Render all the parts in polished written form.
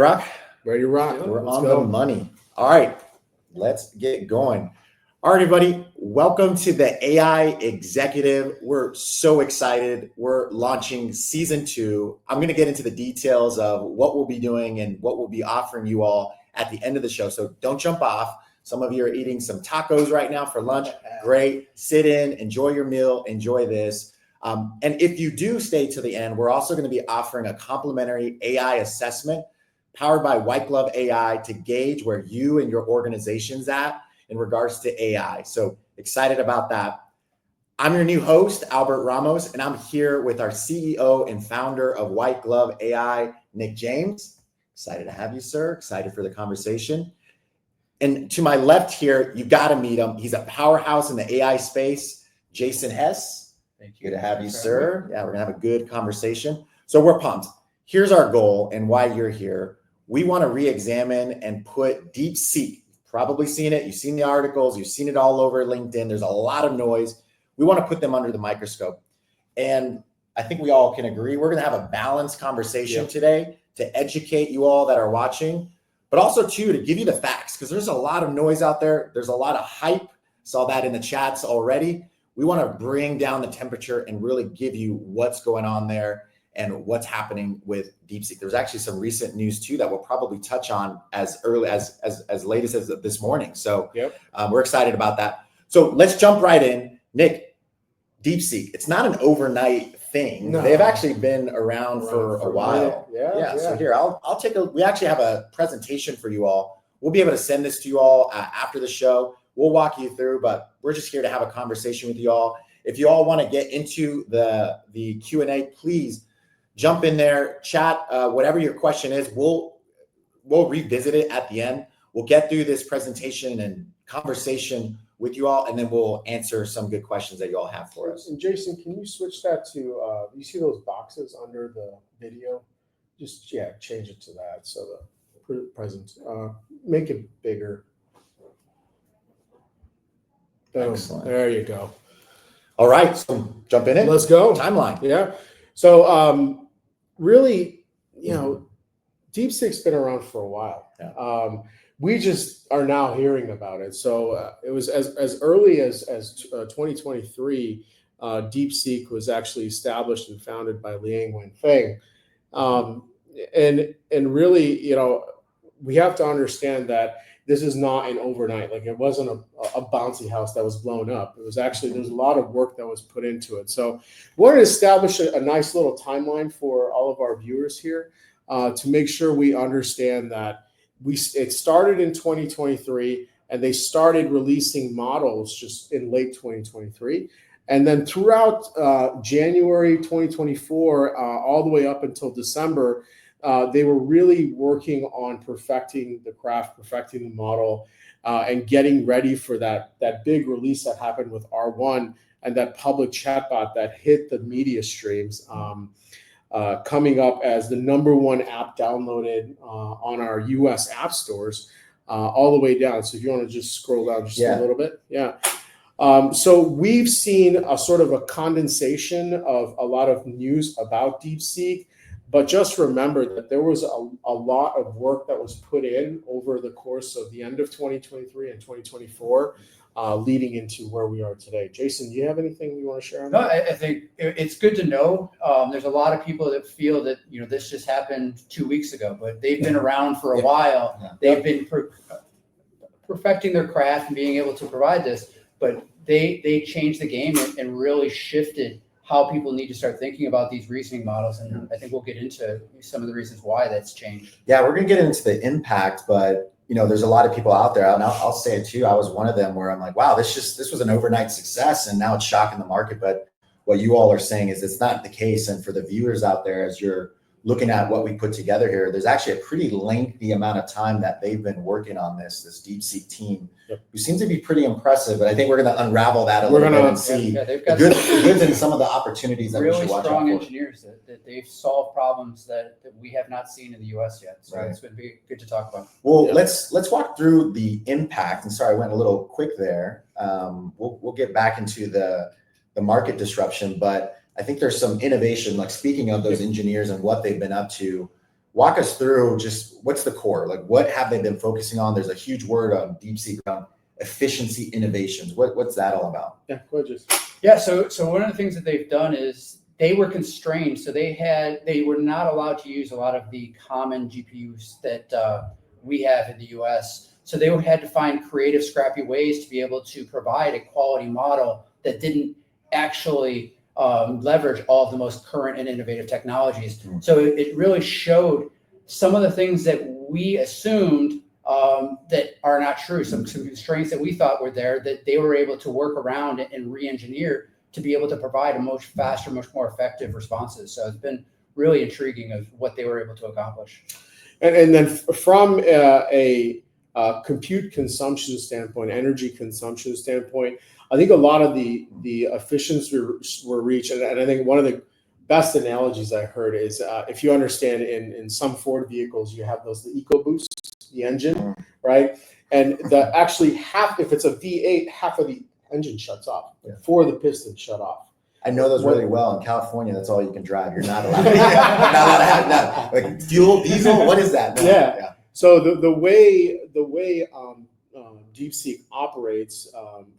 Rock? Ready to rock. Yeah, we're on the money. All right, let's get going. All right, everybody, welcome to the AI Executive. We're so excited. We're launching season 2. I'm going to get into the details of what we'll be doing and what we'll be offering you all at the end of the show. So don't jump off. Some of you are eating some tacos right now for lunch. Great. Sit in, enjoy your meal, enjoy this. And if you do stay to the end, we're also going to be offering a complimentary AI assessment powered by White Glove AI to gauge where you and your organization's at in regards to AI. So excited about that. I'm your new host, Albert Ramos, and I'm here with our CEO and founder of White Glove AI, Nick James. Excited to have you, sir. Excited for the conversation. And to my left here, you got to meet him. He's a powerhouse in the AI space, Jason Hess. Thank you. Good to have you, sir. Yeah, we're going to have a good conversation. So we're pumped. Here's our goal and why you're here. We want to re-examine and put DeepSeek. Probably seen it. You've seen the articles. You've seen it all over LinkedIn. There's a lot of noise. We want to put them under the microscope. And I think we all can agree we're going to have a balanced conversation today to educate you all that are watching, but also too, to give you the facts, because there's a lot of noise out there. There's a lot of hype. Saw that in the chats already. We want to bring down the temperature and really give you what's going on there and what's happening with DeepSeek. There's actually some recent news too that we'll probably touch on as early as late as this morning. So we're excited about that. So let's jump right in. Nick, DeepSeek, it's not an overnight thing. No. They've actually been around for a while. Yeah. So here, I'll take we actually have a presentation for you all. We'll be able to send this to you all after the show. We'll walk you through, but we're just here to have a conversation with you all. If you all want to get into the Q&A, please jump in there, chat, whatever your question is. We'll revisit it at the end. We'll get through this presentation and conversation with you all, and then we'll answer some good questions that you all have for us. And Jason, can you switch that to, you see those boxes under the video? Just, change it to that. So the present, make it bigger. Excellent. There you go. All right, so jump in it. Let's go. Timeline. Yeah. So really, DeepSeek's been around for a while. Yeah. We just are now hearing about it. So it was as early as 2023, DeepSeek was actually established and founded by Liang Wenfeng. And really, we have to understand that this is not an overnight, like it wasn't a bouncy house that was blown up. It was actually, there's a lot of work that was put into it. So we wanted to establish a nice little timeline for all of our viewers here to make sure we understand that it started in 2023 and they started releasing models just in late 2023. And then throughout January 2024, all the way up until December, they were really working on perfecting the craft, perfecting the model, and getting ready for that big release that happened with R1 and that public chatbot that hit the media streams, coming up as the #1 app downloaded on our US app stores, all the way down. So if you want to just scroll down just a little bit. So we've seen a sort of a condensation of a lot of news about DeepSeek. But just remember that there was a lot of work that was put in over the course of the end of 2023 and 2024, leading into where we are today. Jason, do you have anything you want to share on that? No, I think it's good to know. There's a lot of people that feel that this just happened 2 weeks ago, but they've been around for a while. Yeah. They've been perfecting their craft and being able to provide this, but they changed the game and really shifted how people need to start thinking about these reasoning models. And I think we'll get into some of the reasons why that's changed. Yeah, we're going to get into the impact, but there's a lot of people out there, and I'll say it too. I was one of them where I'm like, wow, this was an overnight success, and now it's shocking the market. But what you all are saying is it's not the case. And for the viewers out there, as you're looking at what we put together here, there's actually a pretty lengthy amount of time that they've been working on this DeepSeek team, who seems to be pretty impressive. But I think we're going to unravel that a little bit and see they've got the goods and some of the opportunities that really we should watch strong out for. engineers that they've solved problems that we have not seen in the US yet. So it's going to be good to talk about. Well, let's walk through the impact. And sorry, I went a little quick there. We'll get back into the market disruption, but I think there's some innovation, like speaking of those engineers and what they've been up to. walk us through just what's the core, like what have they been focusing on? There's a huge word on DeepSeek around efficiency innovations. What's that all about? Yeah, gorgeous. Yeah, so one of the things that they've done is they were constrained, so they were not allowed to use a lot of the common GPUs that we have in the US. So they had to find creative, scrappy ways to be able to provide a quality model that didn't actually leverage all of the most current and innovative technologies. So it really showed some of the things that we assumed that are not true. Some constraints that we thought were there that they were able to work around and re-engineer to be able to provide a much faster, much more effective responses. So it's been really intriguing of what they were able to accomplish. And then from a compute consumption standpoint, energy consumption standpoint, I think a lot of the efficiencies were reached. And I think one of the best analogies I heard is if you understand in some Ford vehicles, you have the EcoBoost, the engine, right? And actually if it's a V8, half of the engine shuts off before the pistons shut off. I know those really well. In California, that's all you can drive. You're not allowed. You're not allowed to have that. Like fuel, diesel. What is that? No. Yeah. So the way DeepSeek operates,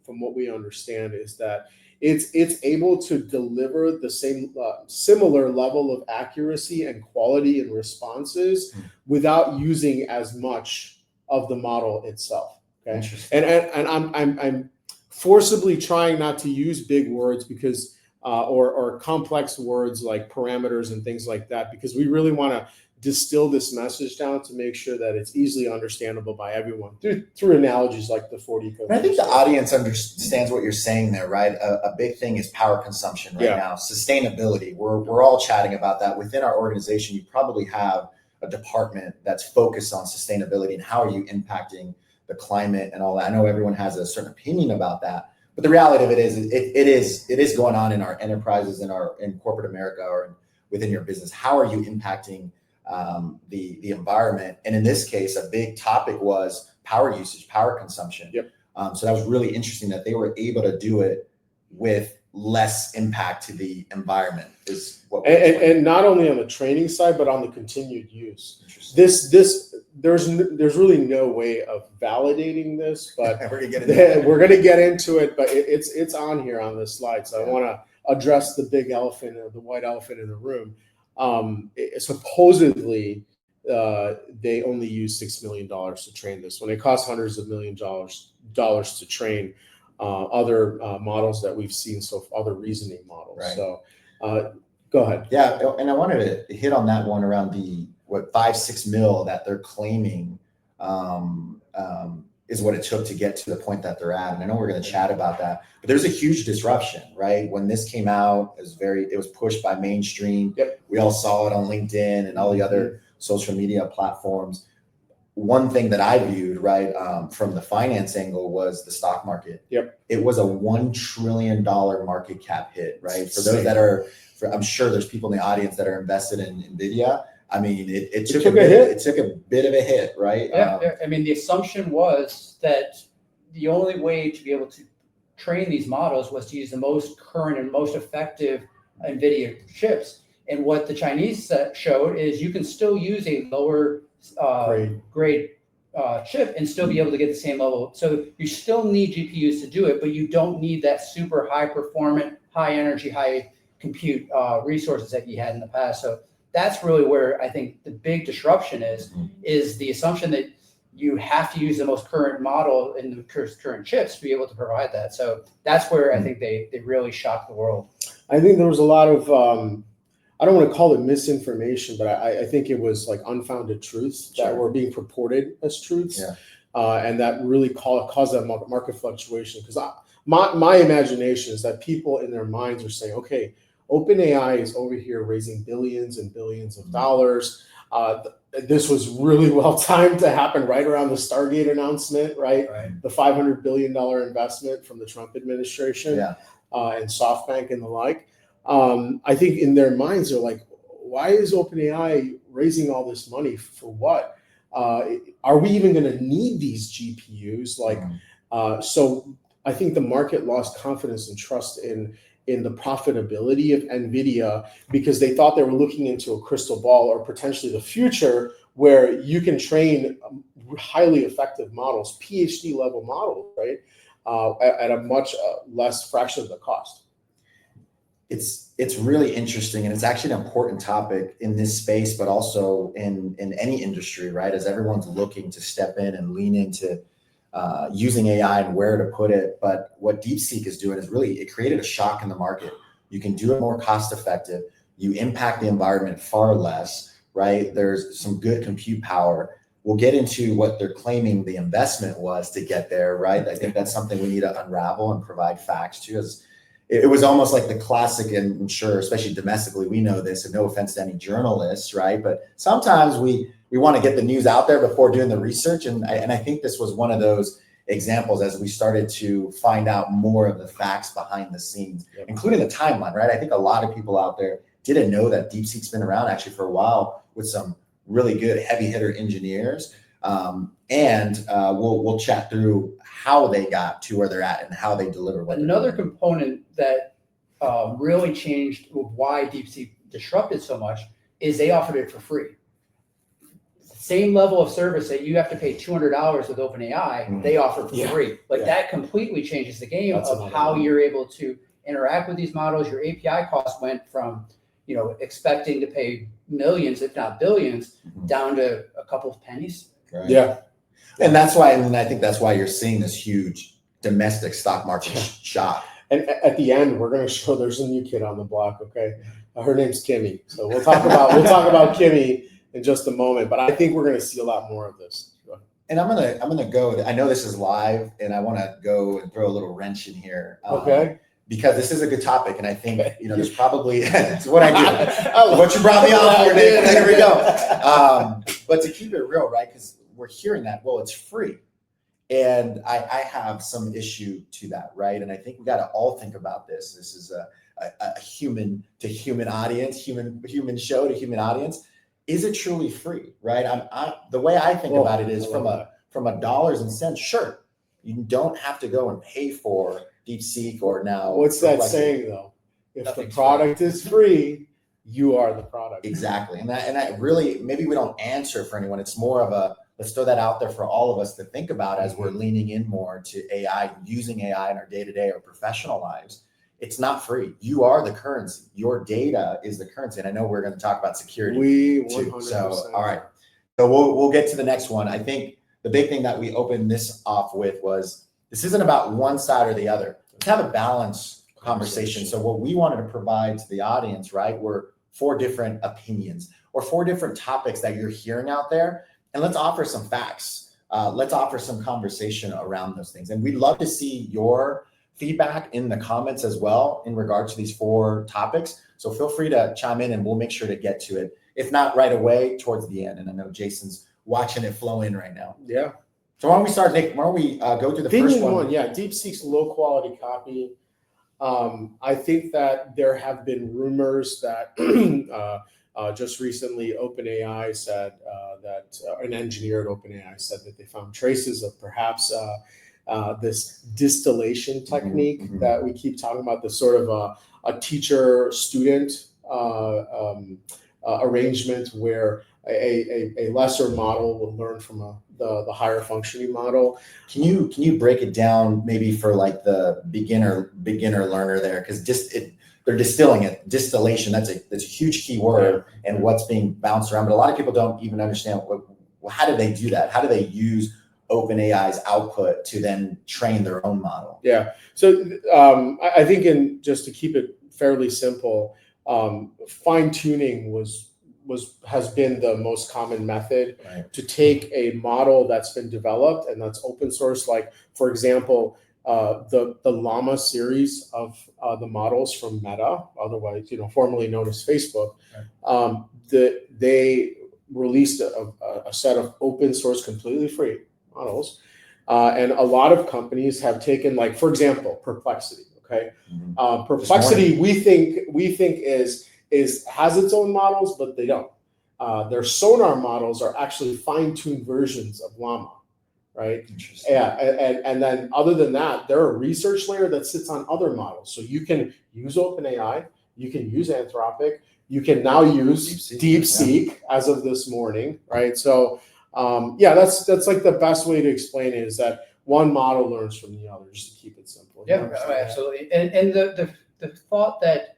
from what we understand, is that it's able to deliver the same similar level of accuracy and quality and responses without using as much of the model itself. Okay, and I'm forcibly trying not to use big words because or complex words like parameters and things like that, because we really want to distill this message down to make sure that it's easily understandable by everyone through analogies like the 40 code. I think the audience understands what you're saying there, right? A big thing is power consumption right now. Sustainability. We're all chatting about that. Within our organization, you probably have a department that's focused on sustainability and how are you impacting the climate and all that. I know everyone has a certain opinion about that, but the reality of it is it is going on in our enterprises, in corporate America, or within your business. How are you impacting the environment? And in this case, a big topic was power usage, power consumption. So that was really interesting that they were able to do it with less impact to the environment. Is what and not only on the training side, but on the continued use. There's really no way of validating this, but we're going to get into it. But it's on here on this slide, so I want to address the big elephant, or the white elephant in the room. Supposedly, they only use $6 million to train this when it costs hundreds of millions of dollars to train other models that we've seen, so other reasoning models. Right. So go ahead. Yeah, and I wanted to hit on that one around the 5-6 mil that they're claiming is what it took to get to the point that they're at. And I know we're going to chat about that, but there's a huge disruption, right? When this came out, it was pushed by mainstream. We all saw it on LinkedIn and all the other social media platforms. One thing that I viewed, right, from the finance angle was the stock market. It was a $1 trillion market cap hit, right? For those that are, I'm sure there's people in the audience that are invested in Nvidia. I mean, it took a hit. It took a bit of a hit, right? I mean, the assumption was that the only way to be able to train these models was to use the most current and most effective Nvidia chips. And what the Chinese showed is you can still use a lower grade chip and still be able to get the same level. So you still need GPUs to do it, but you don't need that super high performant, high energy, high compute resources that you had in the past. So that's really where I think the big disruption is the assumption that you have to use the most current model in the current chips to be able to provide that. So that's where I think they really shocked the world. I think there was a lot of, I don't want to call it misinformation, but I think it was like unfounded truths that were being purported as truths. And that really caused that market fluctuation. Because my imagination is that people in their minds are saying, okay, OpenAI is over here raising billions and billions of dollars. This was really well timed to happen right around the Stargate announcement, right? The $500 billion investment from the Trump administration and SoftBank and the like. I think in their minds, they're like, why is OpenAI raising all this money for what? Are we even going to need these GPUs? So I think the market lost confidence and trust in in the profitability of Nvidia because they thought they were looking into a crystal ball or potentially the future where you can train highly effective models, PhD level models, right, at a much less fraction of the cost. It's really interesting, and it's actually an important topic in this space, but also in any industry, right? As everyone's looking to step in and lean into using AI and where to put it. But what DeepSeek is doing is really, it created a shock in the market. You can do it more cost effective. You impact the environment far less, right? There's some good compute power. We'll get into what they're claiming the investment was to get there, right? I think that's something we need to unravel and provide facts to. As it was almost like the classic, and I'm sure, especially domestically, we know this, and no offense to any journalists, right? But sometimes we want to get the news out there before doing the research. And I think this was one of those examples as we started to find out more of the facts behind the scenes, including the timeline, right? I think a lot of people out there didn't know that DeepSeek's been around actually for a while with some really good heavy hitter engineers. We'll chat through how they got to where they're at and how they deliver. Another component that really changed why DeepSeek disrupted so much is they offered it for free. Same level of service that you have to pay $200 with OpenAI, they offer for free. That completely changes the game of how you're able to interact with these models. Your API cost went from, expecting to pay millions, if not billions, down to a couple of pennies. Right. Yeah. And that's why, and I think that's why you're seeing this huge domestic stock market shock. And at the end, we're going to show there's a new kid on the block. Okay, her name's Kimmy. So we'll talk about Kimmy in just a moment. But I think we're going to see a lot more of this. And I'm gonna go. I know this is live, and I want to go and throw a little wrench in here. Okay. Because this is a good topic, and I think there's probably it's what I do. What you brought me on for, Nick. There we go. But to keep it real, right? Because we're hearing that, well, it's free. And I have some issue to that, right? And I think we got to all think about this. This is a human to human audience, human show to human audience. Is it truly free, right? The way I think about it is from a dollars and cents. Sure, you don't have to go and pay for DeepSeek or now. What's that saying though? If the product is free, you are the product. Exactly. And that really, maybe we don't answer for anyone. It's more of a, let's throw that out there for all of us to think about as we're leaning in more to AI, using AI in our day-to-day or professional lives. It's not free. You are the currency. Your data is the currency. And I know we're going to talk about security too. So, all right. So we'll get to the next one. I think the big thing that we opened this off with was, this isn't about one side or the other. Let's have a balanced conversation. So what we wanted to provide to the audience, right, were 4 different opinions or 4 different topics that you're hearing out there. And let's offer some facts. Let's offer some conversation around those things. And we'd love to see your feedback in the comments as well in regards to these 4 topics. So feel free to chime in and we'll make sure to get to it. If not right away, towards the end. And I know Jason's watching it flow in right now. Yeah. So why don't we start, Nick? Why don't we go through the first one? Yeah, DeepSeek's low quality copy. I think that there have been rumors that just recently OpenAI said that an engineer at OpenAI said that they found traces of perhaps this distillation technique that we keep talking about, this sort of a teacher-student arrangement where a lesser model will learn from the higher functioning model. Can you break it down maybe for like the beginner learner there? Because they're distilling it. Distillation, that's a huge key word, and what's being bounced around. But a lot of people don't even understand how do they do that? How do they use OpenAI's output to then train their own model? Yeah. So I think just to keep it fairly simple, fine tuning has been the most common method to take a model that's been developed and that's open source. Like, for example, the Llama series of the models from Meta, otherwise formerly known as Facebook, they released a set of open source, completely free models, and a lot of companies have taken, like, for example, Perplexity. Okay, Perplexity we think has its own models, but they don't. Their sonar models are actually fine-tuned versions of Llama. right? Interesting. Yeah, and then other than that, there are a research layer that sits on other models. So you can use OpenAI, you can use Anthropic, you can now use DeepSeek as of this morning, right? So yeah, that's like the best way to explain it, is that one model learns from the other, just to keep it simple. Yeah, absolutely. And the thought that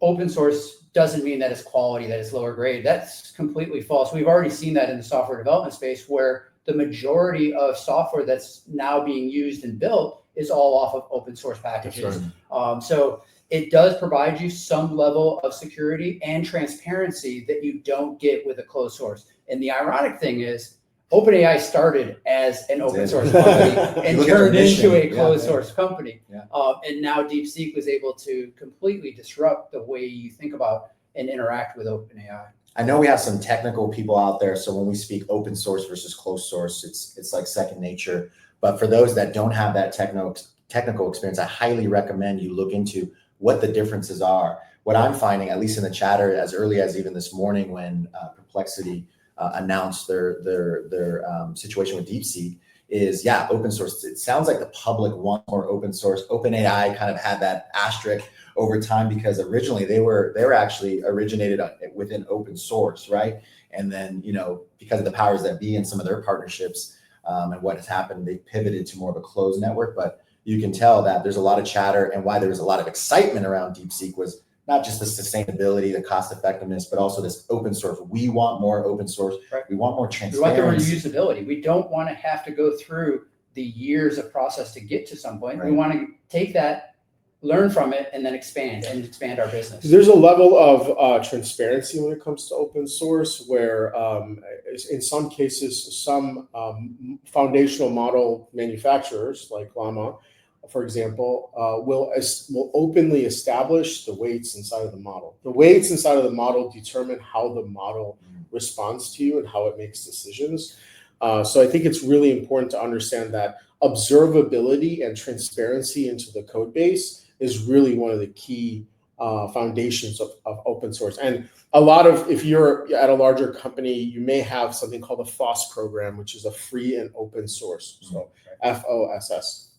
open source doesn't mean that it's quality, that it's lower grade, that's completely false. We've already seen that in the software development space, where the majority of software that's now being used and built is all off of open source packages. Right. So it does provide you some level of security and transparency that you don't get with a closed source. And the ironic thing is, OpenAI started as an open source company and turned into a closed source company. Yeah. And now DeepSeek was able to completely disrupt the way you think about and interact with OpenAI. I know we have some technical people out there, so when we speak open source versus closed source, it's like second nature. But for those that don't have that technical experience, I highly recommend you look into what the differences are. What I'm finding, at least in the chatter, as early as even this morning when Perplexity announced their situation with DeepSeek, is open source. It sounds like the public wants more open source. OpenAI kind of had that asterisk over time because originally they were actually originated within open source, right? And then, because of the powers that be and some of their partnerships and what has happened, they pivoted to more of a closed network. But you can tell that there's a lot of chatter, and why there was a lot of excitement around DeepSeek was not just the sustainability, the cost effectiveness, but also this open source. We want more open source. Right. We want more transparency. We want the reusability. We don't want to have to go through the years of process to get to some point. Right. We want to take that, learn from it, and then expand our business. There's a level of transparency when it comes to open source where in some cases, some foundational model manufacturers like Llama, for example, will openly establish the weights inside of the model. The weights inside of the model determine how the model responds to you and how it makes decisions. So I think it's really important to understand that observability and transparency into the code base is really one of the key foundations of open source. And a lot of, if you're at a larger company, you may have something called a FOSS program, which is a free and open source. So FOSS.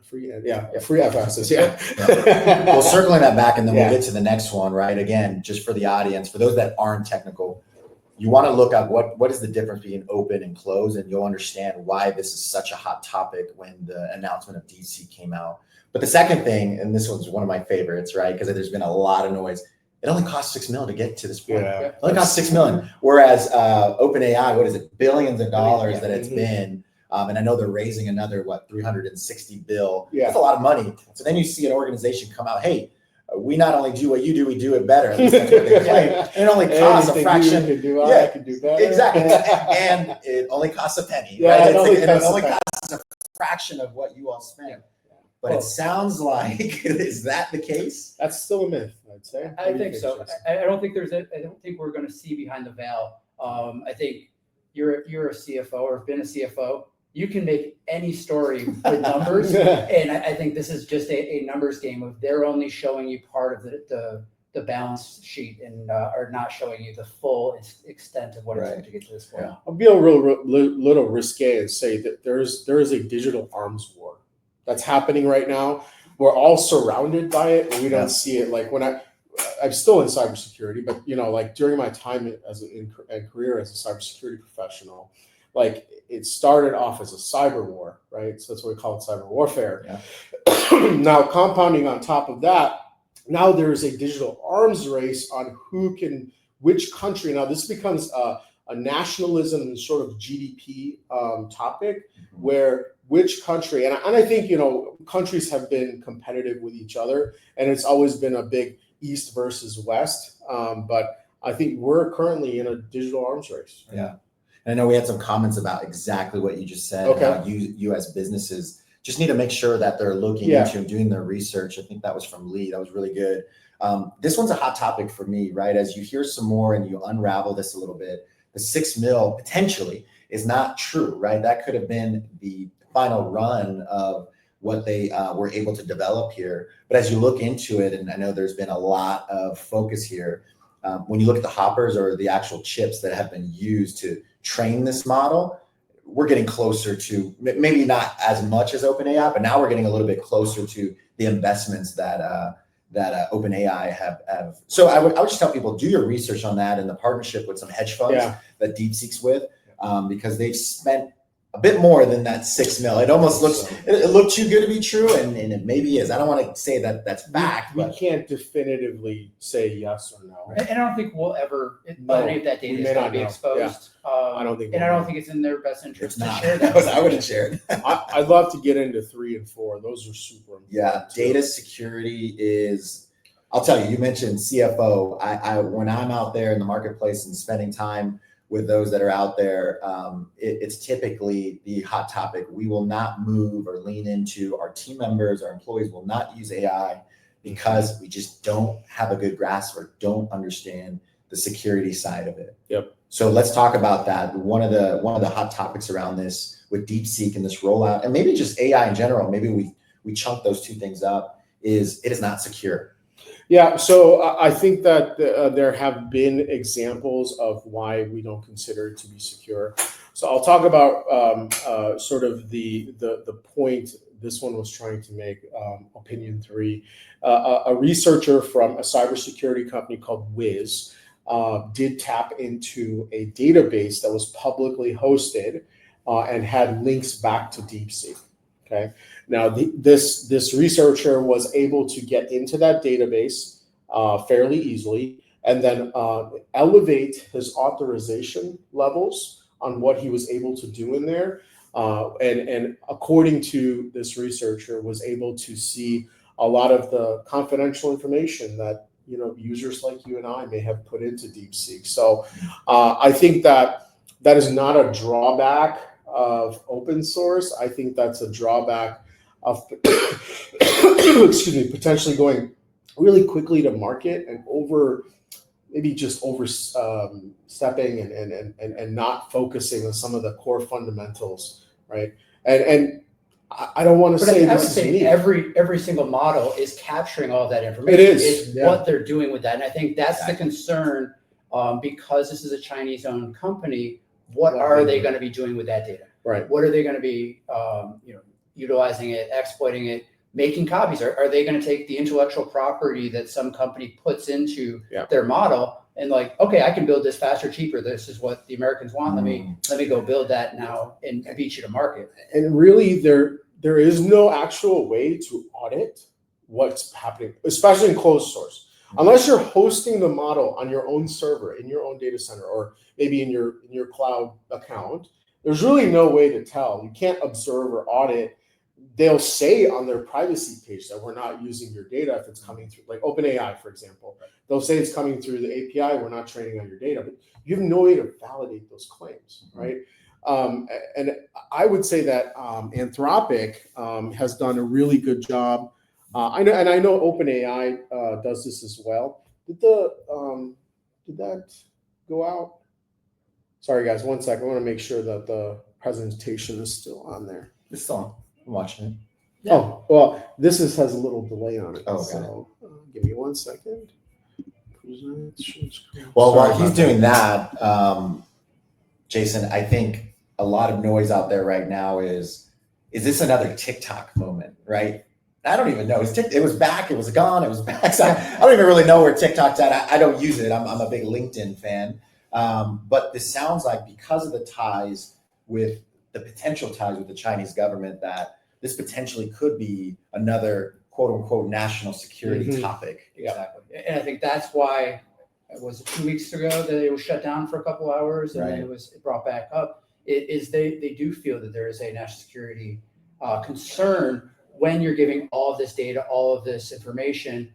Free FSS, Well, circling that back, and then we'll get to the next one, right? Again, just for the audience, for those that aren't technical, you want to look at what is the difference between open and closed, and you'll understand why this is such a hot topic when the announcement of DeepSeek came out. But the second thing, and this one's one of my favorites, right? Because there's been a lot of noise. It only costs $6 million to get to this point. It only costs $6 million. Whereas OpenAI, what is it? Billions of dollars that it's been. And I know they're raising another, $360 billion. That's a lot of money. So then you see an organization come out, hey, we not only do what you do, we do it better. At least that's what they claim. And it only costs a fraction. I can do better. Exactly. And it only costs a penny. Right? It only costs a fraction of what you all spend. But it sounds like, is that the case? That's still a myth, I'd say. I think so. I don't think we're going to see behind the veil. I think you're a CFO or have been a CFO. You can make any story with numbers, and I think this is just a numbers game of they're only showing you part of the balance sheet and are not showing you the full extent of what it's going to get to this point. I'll be a little risque and say that there is a digital arms war that's happening right now. We're all surrounded by it, and we don't see it. Like when I'm still in cybersecurity, but like during my time in career as a cybersecurity professional, like it started off as a cyber war, right? So that's what we call it, cyber warfare. Now, compounding on top of that, now there is a digital arms race on which country. Now this becomes a nationalism and sort of GDP topic, where which country, and I think, countries have been competitive with each other, and it's always been a big East versus West. But I think we're currently in a digital arms race. Yeah. And I know we had some comments about exactly what you just said. How U.S. businesses just need to make sure that they're looking into and doing their research. I think that was from Lee. That was really good. This one's a hot topic for me, right? As you hear some more and you unravel this a little bit, the $6 million potentially is not true, right? That could have been the final run of what they were able to develop here. But as you look into it, and I know there's been a lot of focus here, when you look at the hoppers or the actual chips that have been used to train this model, we're getting closer to, maybe not as much as OpenAI, but now we're getting a little bit closer to the investments that OpenAI have. So I would just tell people, do your research on that, and the partnership with some hedge funds that DeepSeek's with, because they've spent a bit more than that $6 million. It almost looks, it looked too good to be true, and it maybe is. I don't want to say that that's fact. We can't definitively say yes or no. And I don't think we'll ever, any of that data is going to be exposed. I don't think, and I don't think it's in their best interest to not. share that. I wouldn't share it. I'd love to get into 3 and 4. Those are super important. Yeah, data security is, I'll tell you, you mentioned CFO. I when I'm out there in the marketplace and spending time with those that are out there, it's typically the hot topic. We will not move or lean into, our team members, our employees will not use AI because we just don't have a good grasp or don't understand the security side of it. Yep. So let's talk about that. One of the hot topics around this with DeepSeek and this rollout, and maybe just AI in general, maybe we chunk those two things up, is it is not secure. Yeah, so I think that there have been examples of why we don't consider it to be secure. So I'll talk about sort of the point this one was trying to make, opinion 3. A researcher from a cybersecurity company called Wiz did tap into a database that was publicly hosted and had links back to DeepSeek. Okay. Now, this researcher was able to get into that database fairly easily, and then elevate his authorization levels on what he was able to do in there. And according to this researcher, was able to see a lot of the confidential information that users like you and I may have put into DeepSeek. So I think that is not a drawback of open source. I think that's a drawback of potentially going really quickly to market and overstepping and not focusing on some of the core fundamentals, right? And I don't want to say I would this say is me. every single model is capturing all of that information. It is. It's what they're doing with that, and I think that's the concern, because this is a Chinese-owned company. What are they going to be doing with that data? Right. What are they going to be, utilizing it, exploiting it, making copies? Are they going to take the intellectual property that some company puts into their model and like, okay, I can build this faster, cheaper. This is what the Americans want. Let me go build that now and beat you to market. And really, there is no actual way to audit what's happening, especially in closed source, unless you're hosting the model on your own server in your own data center, or maybe in your cloud account. There's really no way to tell. You can't observe or audit. They'll say on their privacy page that we're not using your data if it's coming through, like OpenAI, for example. They'll say it's coming through the API. We're not training on your data, but you have no way to validate those claims, right? And I would say that Anthropic has done a really good job. I know OpenAI does this as well. Did that go out? Sorry, guys, 1 second. I want to make sure that the presentation is still on there. It's still on. I'm watching it. Yeah. Oh, well, this has a little delay on it. Oh, okay. So give me 1 second. Well, while he's doing that, Jason, I think a lot of noise out there right now is this another TikTok moment, right? I don't even know. It was back, it was gone, it was back. So I don't even really know where TikTok's at. I don't use it. I'm a big LinkedIn fan. But this sounds like, because of the potential ties with the Chinese government, that this potentially could be another quote unquote national security topic. Exactly. And I think that's why it was 2 weeks ago that it was shut down for a couple hours, and then it was brought back up. They do feel that there is a national security concern when you're giving all of this data, all of this information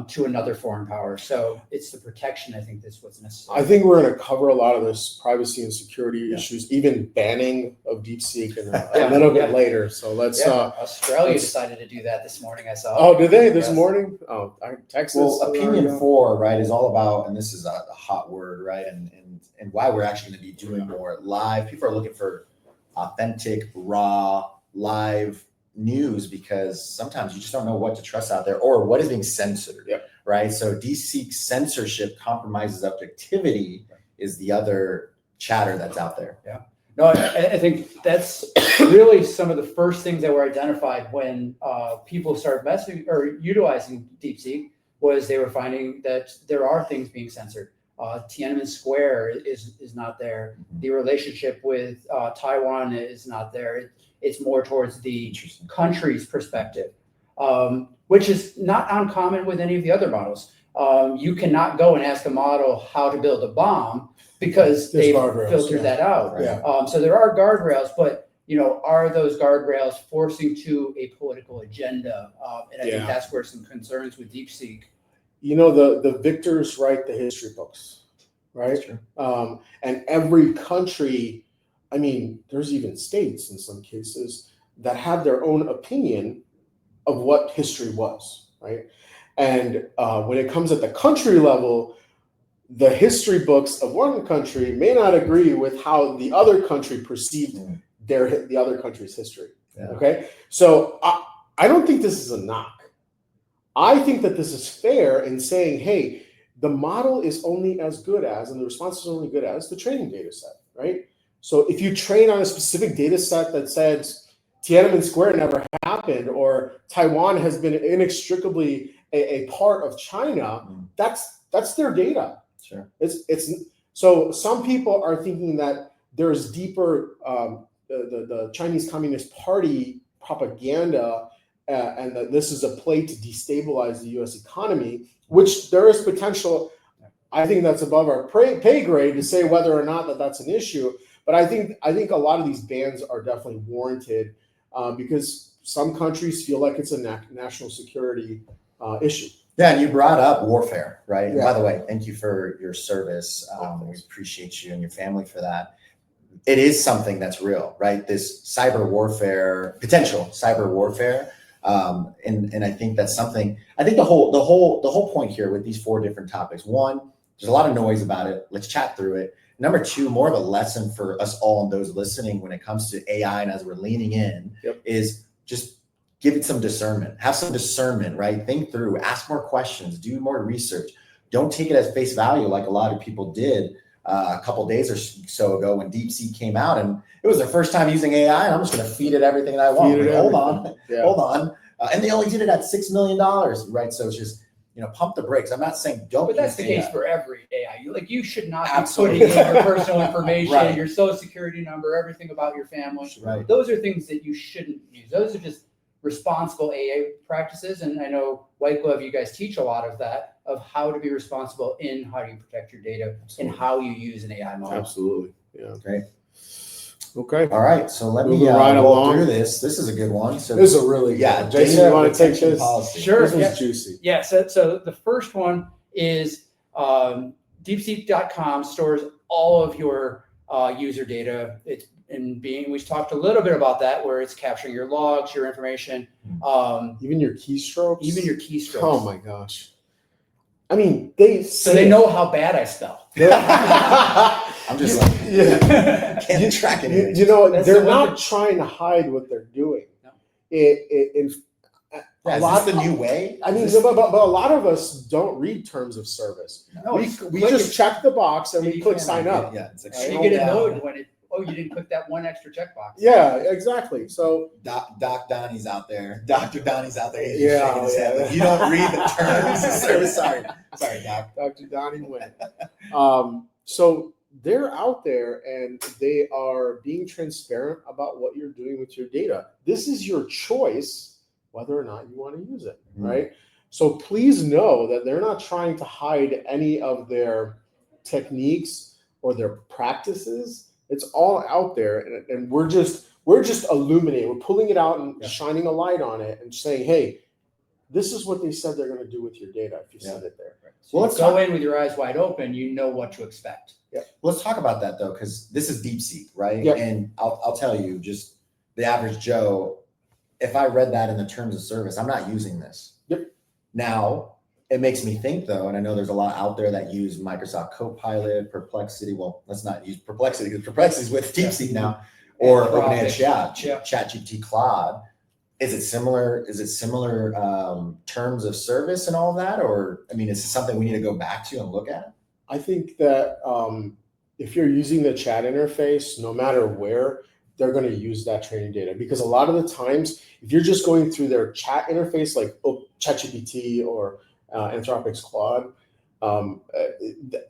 to another foreign power. So it's the protection, I think, that's what's necessary. I think we're going to cover a lot of this privacy and security issues, even banning of DeepSeek, and a little bit later. So let's. Australia decided to do that this morning, I saw. Oh, did they this morning? Oh, Texas. Well, opinion 4, right, is all about, and this is a hot word, right, and why we're actually going to be doing more live. People are looking for authentic, raw, live news, because sometimes you just don't know what to trust out there or what is being censored, right? So DeepSeek censorship compromises objectivity is the other chatter that's out there. Yeah. No, I think that's really some of the first things that were identified when people started messing or utilizing DeepSeek was they were finding that there are things being censored. Tiananmen Square is not there. The relationship with Taiwan is not there. It's more towards the country's perspective, which is not uncommon with any of the other models. You cannot go and ask a model how to build a bomb because they've filtered that out. Yeah. So there are guardrails, but are those guardrails forcing to a political agenda? And I think that's where some concerns with DeepSeek. The victors write the history books, right? And every country, I mean, there's even states in some cases that have their own opinion of what history was, right? And when it comes at the country level, the history books of one country may not agree with how the other country perceived the other country's history. Yeah. Okay, so I don't think this is a knock. I think that this is fair in saying, hey, the model is only as good as, and the response is only good as the training data set, right? So if you train on a specific data set that says Tiananmen Square never happened, or Taiwan has been inextricably a part of China, that's their data. Sure. It's so some people are thinking that there's deeper the Chinese Communist Party propaganda and that this is a play to destabilize the U.S. economy, which there is potential. I think that's above our pay grade to say whether or not that's an issue. But I think a lot of these bans are definitely warranted because some countries feel like it's a national security issue. Yeah, and you brought up warfare, right? And Yeah. by the way, thank you for your service. We appreciate you and your family for that. It is something that's real, right? This cyber warfare, potential cyber warfare, and I think that's something. I think the whole point here with these 4 different topics. 1, there's a lot of noise about it. Let's chat through it. Number 2, more of a lesson for us all and those listening when it comes to AI and as we're leaning in, is just give it some discernment. Have some discernment, right? Think through, ask more questions, do more research. Don't take it as face value like a lot of people did a couple days or so ago when DeepSeek came out, and it was their first time using AI, and I'm just going to feed it everything that I want. Hold on. And they only did it at $6 million, right? So it's just, pump the brakes. I'm not saying don't. But that's the case for every AI. You should not Absolutely. be putting in your personal information, Right. your social security number, everything about your family. Right. Those are things that you shouldn't use. Those are just responsible AI practices. And I know White Glove, you guys teach a lot of that, of how to be responsible in how you protect your data and how you use an AI model. Absolutely. Yeah. Great. Okay. All right. So let me Moving right roll along. through this. This is a good one. So This is a really good one. Jason, you want to take this? Policy. Sure. This one's juicy. Yeah. So the first one is DeepSeek.com stores all of your user data. We talked a little bit about that, where it's capturing your logs, your information, Even your keystrokes. Oh my gosh. I mean, they know how bad I spell. I'm just like, can't track it. They're not trying to hide what they're doing. No. Is this the new way? I mean, but a lot of us don't read terms of service. No, we just check the box and we click sign up. Yeah, it's like You get a note when you didn't click that one extra checkbox. Yeah, exactly. So Doc Donnie's out there. Dr. Donnie's out there. Yeah, shaking his head. Like, you don't read the terms of service. Sorry, Doc. Dr. Donnie went. So they're out there and they are being transparent about what you're doing with your data. This is your choice whether or not you want to use it, right? So please know that they're not trying to hide any of their techniques or their practices. It's all out there, and we're just illuminating. We're pulling it out and shining a light on it and saying, hey, this is what they said they're going to do with your data if you send it there. Right. So let's go in with your eyes wide open. You know what to expect. Yeah. Well, let's talk about that though, because this is DeepSeek, right? Yep. And I'll tell you, just the average Joe, if I read that in the terms of service, I'm not using this. Yep. Now, it makes me think though, and I know there's a lot out there that use Microsoft Copilot, Perplexity. Well, let's not use Perplexity because Perplexity is with DeepSeek now, or OpenAI ChatGPT Claude. Is it similar? Terms of service and all of that, or I mean, is it something we need to go back to and look at? I think that if you're using the chat interface, no matter where, they're going to use that training data, because a lot of the times, if you're just going through their chat interface, like ChatGPT or Anthropic's Claude,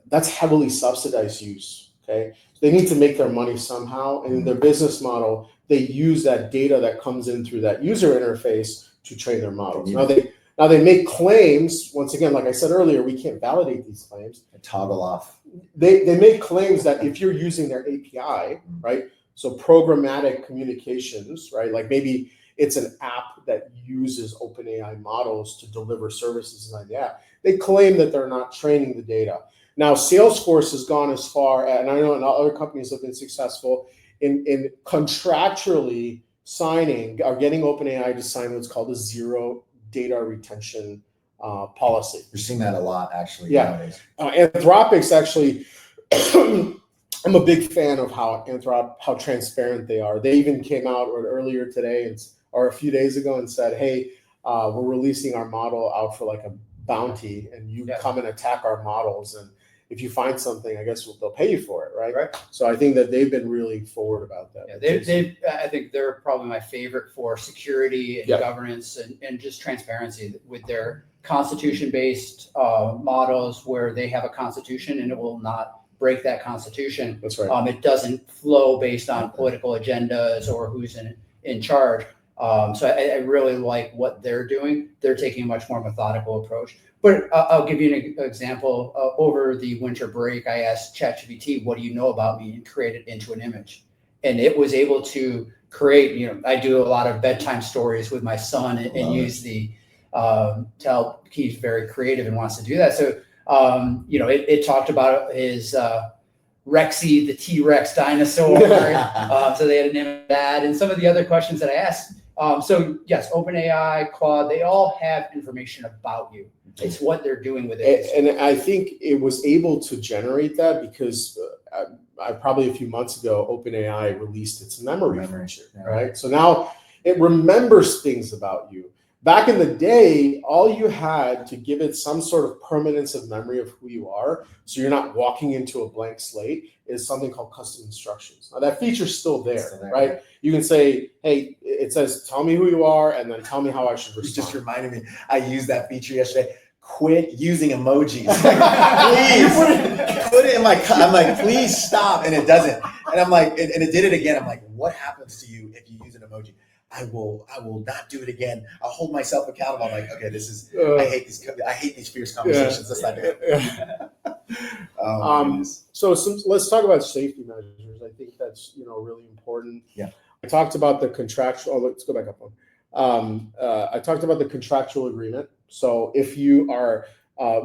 that's heavily subsidized use. Okay, they need to make their money somehow, and in their business model, they use that data that comes in through that user interface to train their models. Now they make claims. Once again, like I said earlier, we can't validate these claims. Toggle off. They make claims that if you're using their API, right? So programmatic communications, right? Like maybe it's an app that uses OpenAI models to deliver services inside the app. They claim that they're not training the data. Now, Salesforce has gone as far, and I know other companies have been successful in contractually signing or getting OpenAI to sign what's called a zero data retention policy. We're seeing that a lot, actually. Yeah. Anthropic's actually, I'm a big fan of how transparent they are. They even came out earlier today or a few days ago and said, hey, we're releasing our model out for like a bounty, and you come and attack our models. And if you find something, I guess they'll pay you for it, right? Right. So I think that they've been really forward about that. Yeah, I think they're probably my favorite for security and governance and just transparency with their constitution-based models, where they have a constitution and it will not break that constitution. That's right. It doesn't flow based on political agendas or who's in charge. So I really like what they're doing. They're taking a much more methodical approach. But I'll give you an example. Over the winter break, I asked ChatGPT, what do you know about me? And create it into an image. And it was able to create, I do a lot of bedtime stories with my son and use the, he's very creative and wants to do that. So, it talked about his Rexy, the T-Rex dinosaur. So they had an image of that, and some of the other questions that I asked. So yes, OpenAI, Claude, they all have information about you. It's what they're doing with it. And I think it was able to generate that because probably a few months ago, OpenAI released its memory feature, right? So now it remembers things about you. Back in the day, all you had to give it some sort of permanence of memory of who you are, so you're not walking into a blank slate, is something called custom instructions. Now that feature's still there, right? You can say, hey, it says, tell me who you are, and then tell me how I should respond. You just reminded me, I used that feature yesterday. Quit using emojis. Please put it in my, I'm like, please stop. And it doesn't. And I'm like, and it did it again. I'm like, what happens to you if you use an emoji? I will not do it again. I'll hold myself accountable. I'm like, okay, this is, I hate these fierce conversations. Let's not do it. So let's talk about safety measures. I think that's, really important. Yeah. I talked about the contractual, let's go back up one. I talked about the contractual agreement. So if you are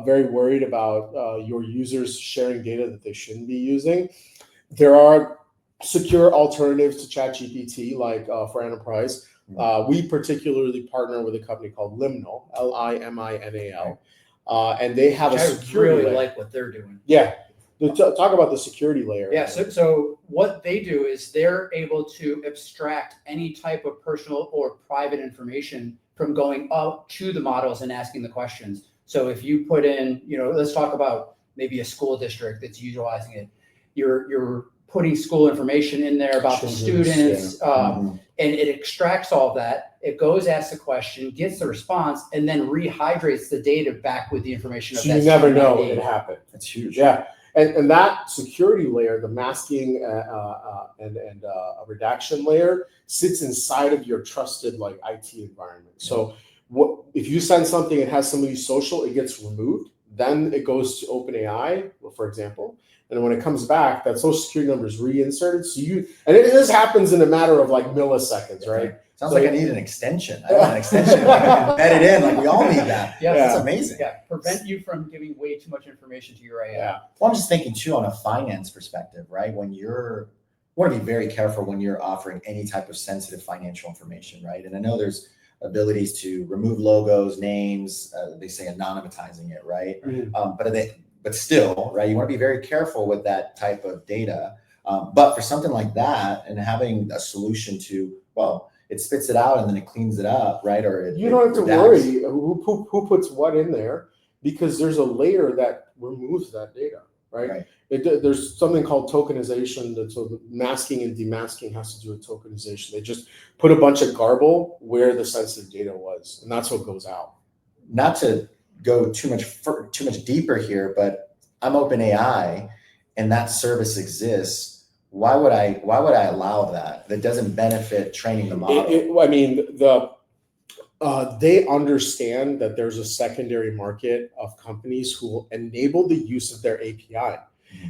very worried about your users sharing data that they shouldn't be using, there are secure alternatives to ChatGPT, like for enterprise. We particularly partner with a company called Liminal, Liminal, and they have a security I really layer. like what they're doing. Yeah. Talk about the security layer. Yeah, so what they do is they're able to abstract any type of personal or private information from going up to the models and asking the questions. So if you put in, let's talk about maybe a school district that's utilizing it. You're putting school information in there about the students, and it extracts all of that. It goes, asks the question, gets the response, and then rehydrates the data back with the information. So you never know it happened. That's huge. Yeah. And that security layer, the masking and a redaction layer, sits inside of your trusted IT environment. So if you send something and has somebody's social, it gets removed. Then it goes to OpenAI, for example. And when it comes back, that social security number is reinserted. And this happens in a matter of milliseconds, right? Sounds like I need an extension. I want an extension. Embed it in. We all need that. Yeah, that's amazing. Yeah, prevent you from giving way too much information to your AI. Yeah. Well, I'm just thinking too on a finance perspective, right? When you want to be very careful when you're offering any type of sensitive financial information, right? And I know there's abilities to remove logos, names. They say anonymizing it, right? Mm-hmm. But still, right? You want to be very careful with that type of data. But for something like that, and having a solution to, it spits it out and then it cleans it up, right? Or you don't have to worry who puts what in there, because there's a layer that removes that data. right? There's something called tokenization. So the masking and demasking has to do with tokenization. They just put a bunch of garble where the sensitive data was, and that's what goes out. Not to go too much deeper here, but I'm OpenAI, and that service exists. Why would I allow that? That doesn't benefit training the model. I mean, they understand that there's a secondary market of companies who will enable the use of their API,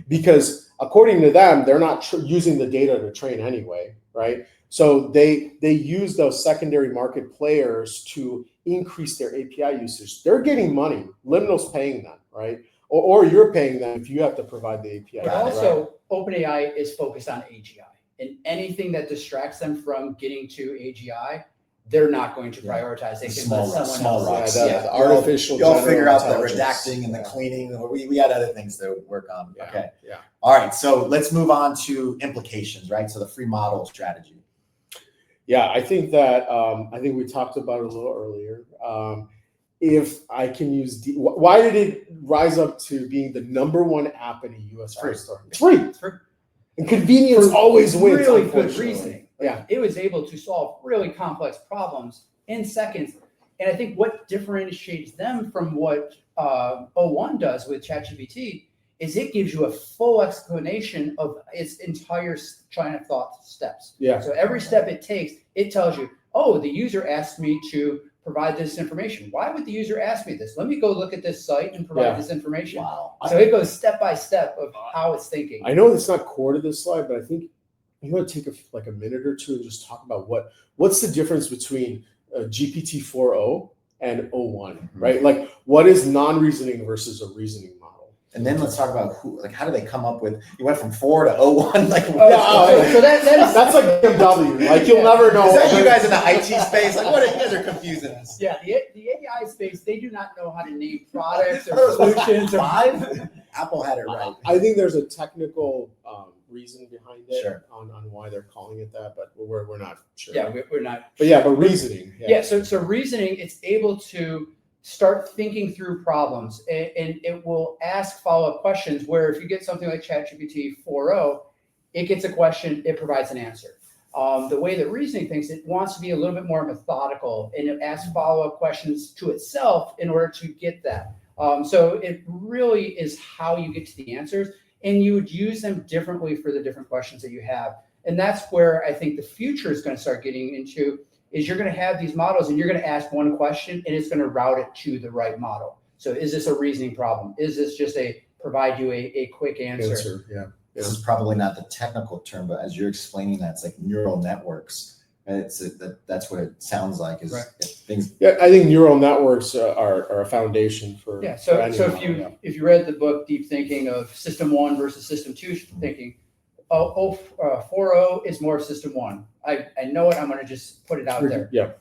because according to them, they're not using the data to train anyway, right? So they use those secondary market players to increase their API usage. They're getting money. Liminal's paying them, right? Or you're paying them if you have to provide the API. But also, OpenAI is focused on AGI, and anything that distracts them from getting to AGI, they're not going to prioritize. They can let someone else. The artificial. You'll figure out the redacting and the cleaning. We got other things to work on. Yeah. Okay. Yeah. All right. So let's move on to implications, right? So the free model strategy. Yeah, I think that I think we talked about it a little earlier. If I can use, why did it rise up to being the #1 app in a US App Store? It's free. It's free. And convenience always wins. Really good reasoning. Yeah, it was able to solve really complex problems in seconds. And I think what differentiates them from what O1 does with ChatGPT is it gives you a full explanation of its entire chain of thought steps. Yeah. So every step it takes, it tells you, oh, the user asked me to provide this information. Why would the user ask me this? Let me go look at this site and provide this information. Wow. So it goes step by step of how it's thinking. I know it's not core to this slide, but I think you want to take a minute or two and just talk about what's the difference between GPT-4o and O1, right? Like, what is non-reasoning versus a reasoning model? And then let's talk about how do they come up with? You went from 4 to O1. Like, so that's like BMW. Like, you'll never know. Is that you guys in the IT space? Like, what? You guys are confusing us. Yeah, the AI space, they do not know how to name products or solutions. Apple had it right. I think there's a technical reason behind it. Sure. on why they're calling it that, but we're not sure. Yeah, we're not. But reasoning. Yeah. So reasoning, it's able to start thinking through problems, and it will ask follow-up questions. Where if you get something like ChatGPT 4o, it gets a question, it provides an answer. The way that reasoning thinks, it wants to be a little bit more methodical, and it asks follow-up questions to itself in order to get that. So it really is how you get to the answers, and you would use them differently for the different questions that you have. And that's where I think the future is going to start getting into, is you're going to have these models and you're going to ask one question and it's going to route it to the right model. So is this a reasoning problem? Is this just provide you a quick answer? Yeah. This is probably not the technical term, but as you're explaining that, it's like neural networks. And that's what it sounds like. Is things. Yeah, I think neural networks are a foundation for. Yeah. So if you read the book Deep Thinking of System 1 versus System 2 thinking, 4o is more System 1. I know it. I'm going to just put it out there. Yeah.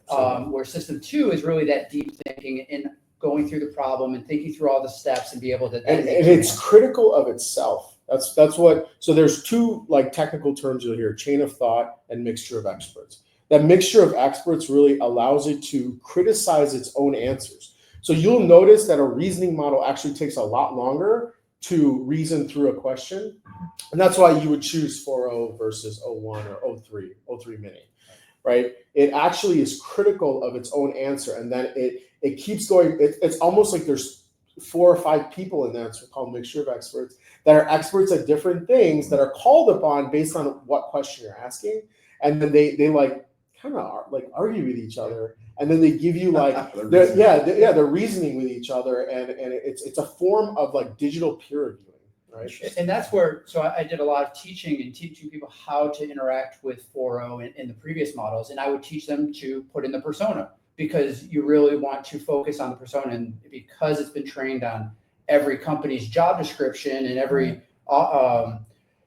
Where System 2 is really that deep thinking and going through the problem and thinking through all the steps and be able to. And it's critical of itself. That's what. So there's two technical terms you'll hear: chain of thought and mixture of experts. That mixture of experts really allows it to criticize its own answers. So you'll notice that a reasoning model actually takes a lot longer to reason through a question. And that's why you would choose 4o versus O1 or O3 mini, right? It actually is critical of its own answer. And then it keeps going. It's almost like there's 4 or 5 people in there. It's called mixture of experts that are experts at different things that are called upon based on what question you're asking. And then they kind of argue with each other, and then they give you they're reasoning with each other, and it's a form of digital peer reviewing, right? And that's where I did a lot of teaching people how to interact with 4o in the previous models, and I would teach them to put in the persona, because you really want to focus on the persona, and because it's been trained on every company's job description and every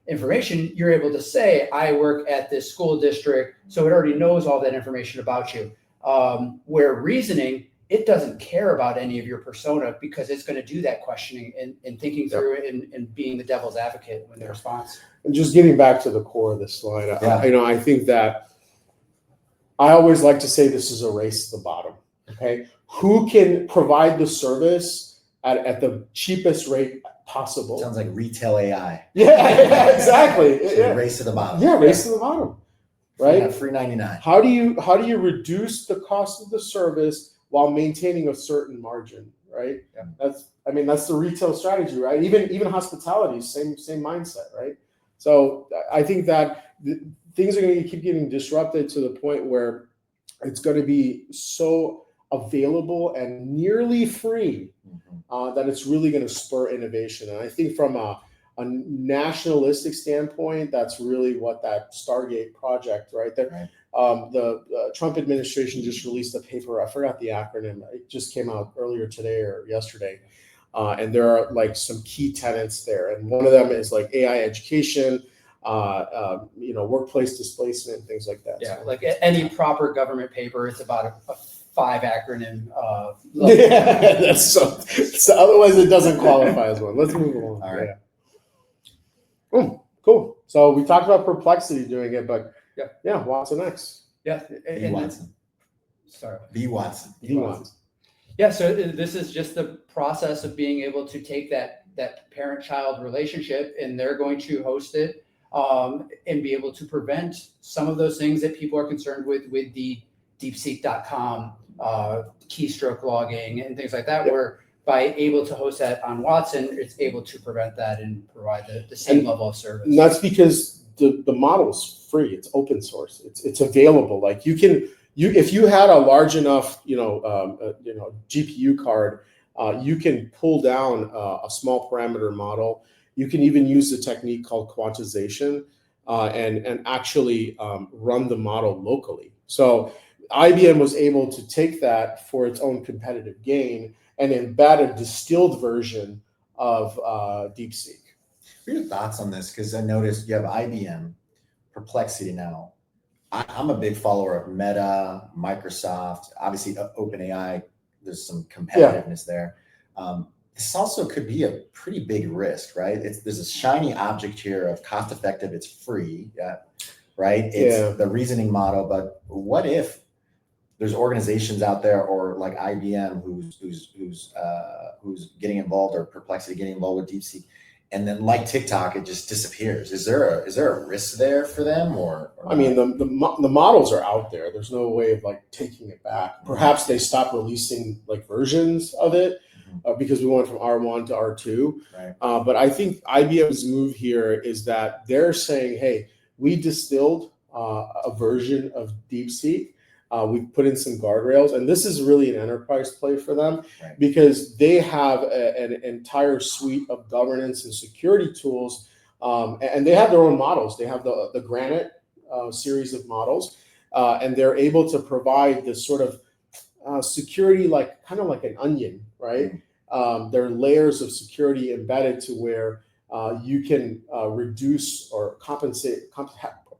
information, you're able to say, I work at this school district, so it already knows all that information about you. Where reasoning, it doesn't care about any of your persona, because it's going to do that questioning and thinking through it and being the devil's advocate when the response. And just getting back to the core of this slide, I think that I always like to say this is a race to the bottom. Okay, who can provide the service at the cheapest rate possible. Sounds like retail AI. Yeah, exactly. So race to the bottom. Yeah, race to the bottom. Right? Free 99. How do you reduce the cost of the service while maintaining a certain margin, right? Yeah. That's the retail strategy, right? Even hospitality, same mindset, right? So I think that things are going to keep getting disrupted to the point where it's going to be so available and nearly free that it's really going to spur innovation. And I think from a nationalistic standpoint, that's really what that Stargate project, right? There, the Trump administration just released a paper. I forgot the acronym. It just came out earlier today or yesterday. And there are like some key tenets there. And one of them is like AI education, workplace displacement, things like that. Yeah, so, like any proper government paper, it's about a 5 acronym. Yeah, that's so otherwise it doesn't qualify as one. Let's move along. All right. Yeah. Cool. So we talked about Perplexity doing it, but Watson X. Yeah. B. Watson. Sorry. B. Watson. B. Watson. Yeah, so this is just the process of being able to take that parent-child relationship, and they're going to host it and be able to prevent some of those things that people are concerned with the DeepSeek.com keystroke logging and things like that, where by able to host that on Watson, it's able to prevent that and provide the same level of service. And that's because the model's free. It's open source. It's available. Like if you had a large enough GPU card, you can pull down a small parameter model. You can even use the technique called quantization and actually run the model locally. So IBM was able to take that for its own competitive gain and embed a distilled version of DeepSeek. What are your thoughts on this? Because I noticed you have IBM, Perplexity now. I'm a big follower of Meta, Microsoft, obviously OpenAI. There's some competitiveness there. This also could be a pretty big risk, right? There's a shiny object here of cost effective. It's free, right? It's the reasoning model. But what if there's organizations out there, or like IBM, who's getting involved, or Perplexity getting involved with DeepSeek, and then like TikTok, it just disappears? Is there a risk there for them, or I mean, the models are out there. There's no way of like taking it back. Perhaps they stop releasing like versions of it because we went from R1 to R2. Right. But I think IBM's move here is that they're saying, hey, we distilled a version of DeepSeek. We've put in some guardrails, and this is really an enterprise play for them because they have an entire suite of governance and security tools, and they have their own models. They have the Granite series of models, and they're able to provide this sort of security, like kind of like an onion, right? There are layers of security embedded to where you can reduce or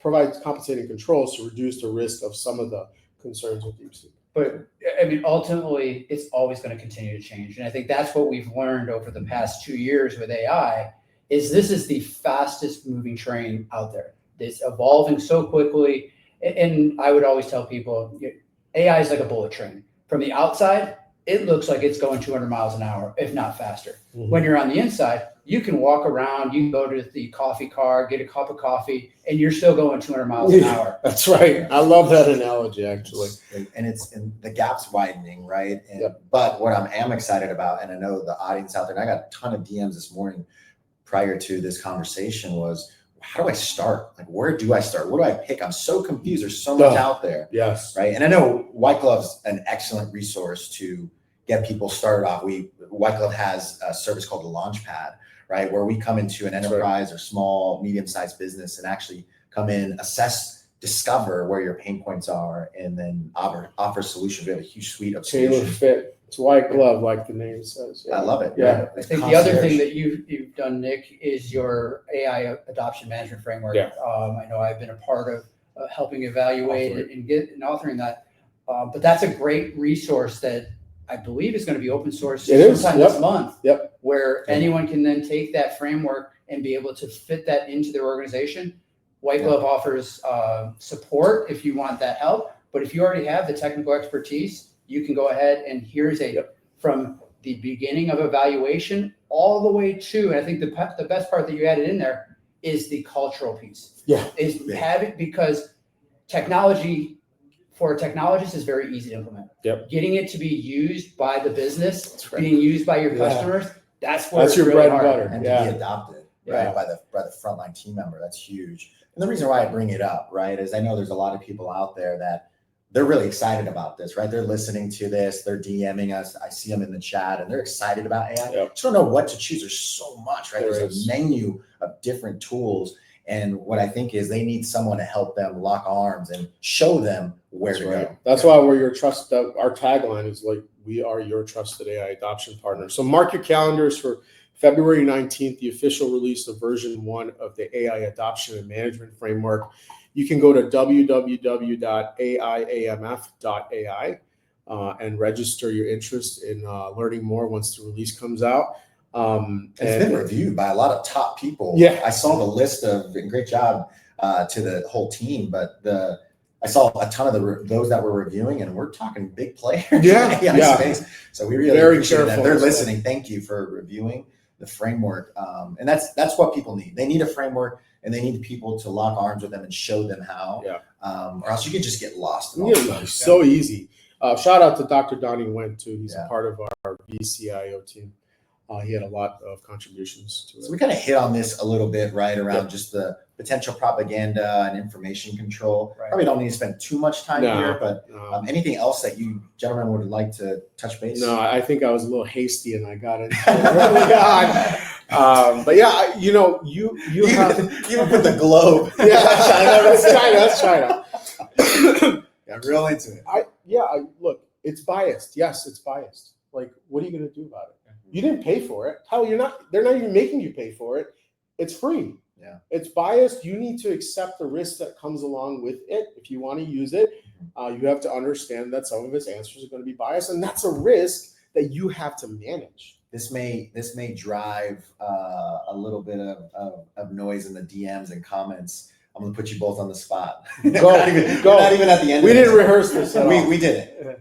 provide compensating controls to reduce the risk of some of the concerns with DeepSeek. But I mean, ultimately, it's always going to continue to change. And I think that's what we've learned over the past 2 years with AI, is this is the fastest moving train out there. It's evolving so quickly. And I would always tell people, AI is like a bullet train. From the outside, it looks like it's going 200 miles an hour, if not faster. When you're on the inside, you can walk around, you can go to the coffee car, get a cup of coffee, and you're still going 200 miles an hour. That's right. I love that analogy, actually. And the gap's widening, right? But what I am excited about, and I know the audience out there, and I got a ton of DMs this morning prior to this conversation, was how do I start? Like, where do I start? What do I pick? I'm so confused. There's so much out there. Yes. Right. And I know White Glove's an excellent resource to get people started off. White Glove has a service called the Launchpad, right? Where we come into an enterprise or small, medium-sized business and actually come in, assess, discover where your pain points are, and then offer solutions. We have a huge suite of tailor solutions. Fit. It's White Glove, like the name says. I love it. Yeah. I think the other thing that you've done, Nick, is your AI adoption management framework. Yeah. I know I've been a part of helping evaluate it and authoring that. But that's a great resource that I believe is going to be open source sometime this month. Where anyone can then take that framework and be able to fit that into their organization. White Glove offers support if you want that help. But if you already have the technical expertise, you can go ahead and here's from the beginning of evaluation all the way to, and I think the best part that you added in there is the cultural piece. Yeah. Because technology for a technologist is very easy to implement. Yep. Getting it to be used by the business, being used by your customers, that's where that's it's your really bread and hard. butter. And to be adopted, right, Yeah. by the frontline team member. That's huge. And the reason why I bring it up, right, is I know there's a lot of people out there that they're really excited about this, right? They're listening to this, they're DMing us. I see them in the chat and they're excited about AI. Yep. Just don't know what to choose. There's so much, right? There There's is a menu of different tools. And what I think is they need someone to help them lock arms and show them where to go. That's why we're your trust. Our tagline is like, we are your trusted AI adoption partner. So mark your calendars for February 19th, the official release of version 1 of the AI adoption and management framework. You can go to www.aiamf.ai and register your interest in learning more once the release comes out. It's been reviewed by a lot of top people. Yeah. I saw the list of, and great job to the whole team, but I saw a ton of those that were reviewing, and we're talking big players in the AI space. So we really appreciate that. They're listening. Thank you for reviewing the framework. And that's what people need. They need a framework, and they need people to lock arms with them and show them how. Or else you can just get lost. It's so easy. Shout out to Dr. Donnie Wendt too. He's a part of our BCIO team. He had a lot of contributions to it. So we kind of hit on this a little bit, right, around just the potential propaganda and information control. Right. Probably don't need to spend too much time here, but anything else that you gentlemen would like to touch base? No, I think I was a little hasty and I got into it early on. But yeah, you have even put the globe. That's China. Got real into it. Look, it's biased. Yes, it's biased. Like, what are you going to do about it? You didn't pay for it. Hell, they're not even making you pay for it. It's free. Yeah. It's biased. You need to accept the risk that comes along with it. If you want to use it, you have to understand that some of its answers are going to be biased, and that's a risk that you have to manage. This may drive a little bit of noise in the DMs and comments. I'm gonna put you both on the spot. Go. Not even at the end. We didn't rehearse this. We didn't.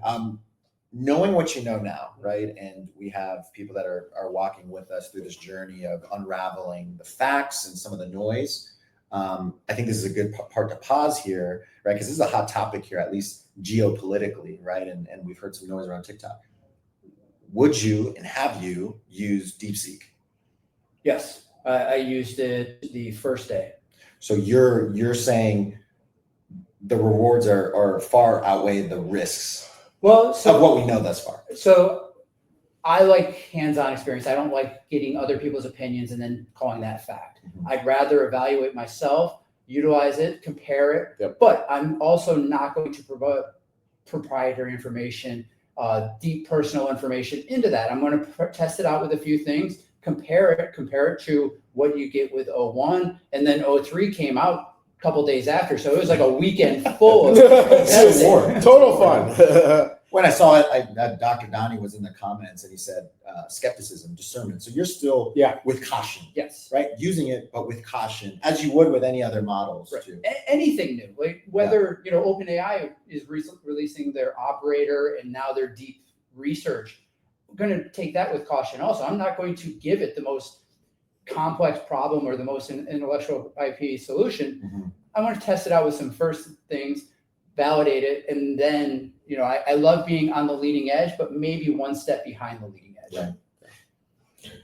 Knowing what you know now, right? And we have people that are walking with us through this journey of unraveling the facts and some of the noise. I think this is a good part to pause here, right? Because this is a hot topic here, at least geopolitically, right? And we've heard some noise around TikTok. Would you and have you used DeepSeek? Yes, I used it the first day. So you're saying the rewards are far outweigh the risks. Well, so of what we know thus far. So I like hands-on experience. I don't like getting other people's opinions and then calling that fact. Mm-hmm. I'd rather evaluate myself, utilize it, compare it. Yep. But I'm also not going to provide proprietary information, deep personal information into that. I'm going to test it out with a few things, compare it to what you get with 01, and then 03 came out a couple days after. So it was like a weekend full of total fun. When I saw it, Dr. Donnie was in the comments and he said skepticism, discernment. So you're still with caution. Yes. Right? Using it, but with caution, as you would with any other models too. Anything new, like whether OpenAI is releasing their operator and now their deep research, I'm going to take that with caution. Also, I'm not going to give it the most complex problem or the most intellectual IP solution. Mm-hmm. I want to test it out with some first things, validate it, and then I love being on the leading edge, but maybe one step behind the leading edge. Right.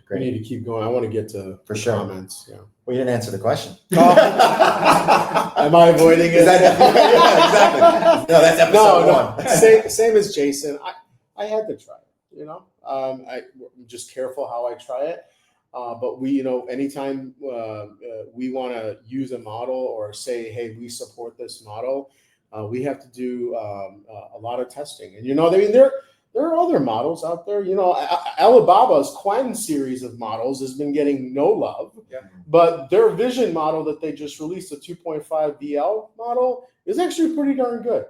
Great. We need to keep going. I want to get to comments. Yeah. Well, you didn't answer the question. Am I avoiding it? Exactly. No, that's episode one. Same as Jason. I had to try it. I'm just careful how I try it. But we, anytime we want to use a model or say, hey, we support this model, we have to do a lot of testing. And, there are other models out there. Alibaba's Quen series of models has been getting no love. Yeah. But their vision model that they just released, the 2.5 VL model, is actually pretty darn good.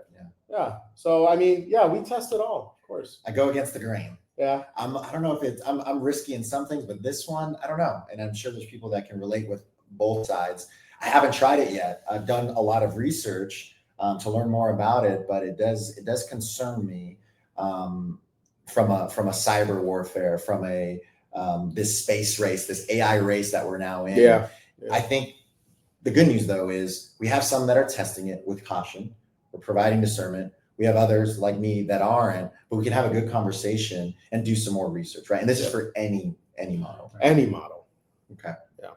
Yeah. So, we test it all, of course. I go against the grain. Yeah. I don't know if I'm risky in some things, but this one, I don't know. And I'm sure there's people that can relate with both sides. I haven't tried it yet. I've done a lot of research to learn more about it, but it does concern me from a cyber warfare, from a this space race, this AI race that we're now in. Yeah. I think the good news though is we have some that are testing it with caution. We're providing discernment. We have others like me that aren't, but we can have a good conversation and do some more research, right? And this is for any model. Right? Any model. Okay. Yeah.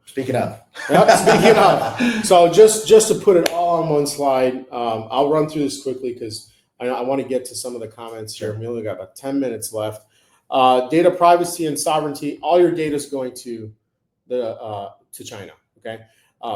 Speaking of. Yep, speaking of. So just to put it all on one slide, I'll run through this quickly because I want to get to some of the comments here. We only got about 10 minutes left. Data privacy and sovereignty. All your data is going to China. Okay.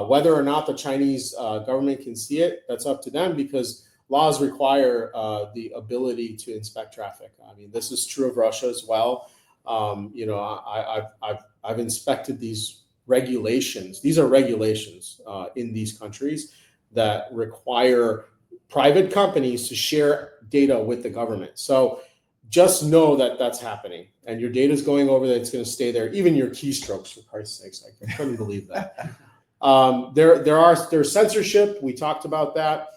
Whether or not the Chinese government can see it, that's up to them because laws require the ability to inspect traffic. I mean, this is true of Russia as well. I've inspected these regulations. These are regulations in these countries that require private companies to share data with the government. So just know that that's happening, and your data is going over there. It's going to stay there. Even your keystrokes, for Christ's sakes, I couldn't believe that. There's censorship. We talked about that.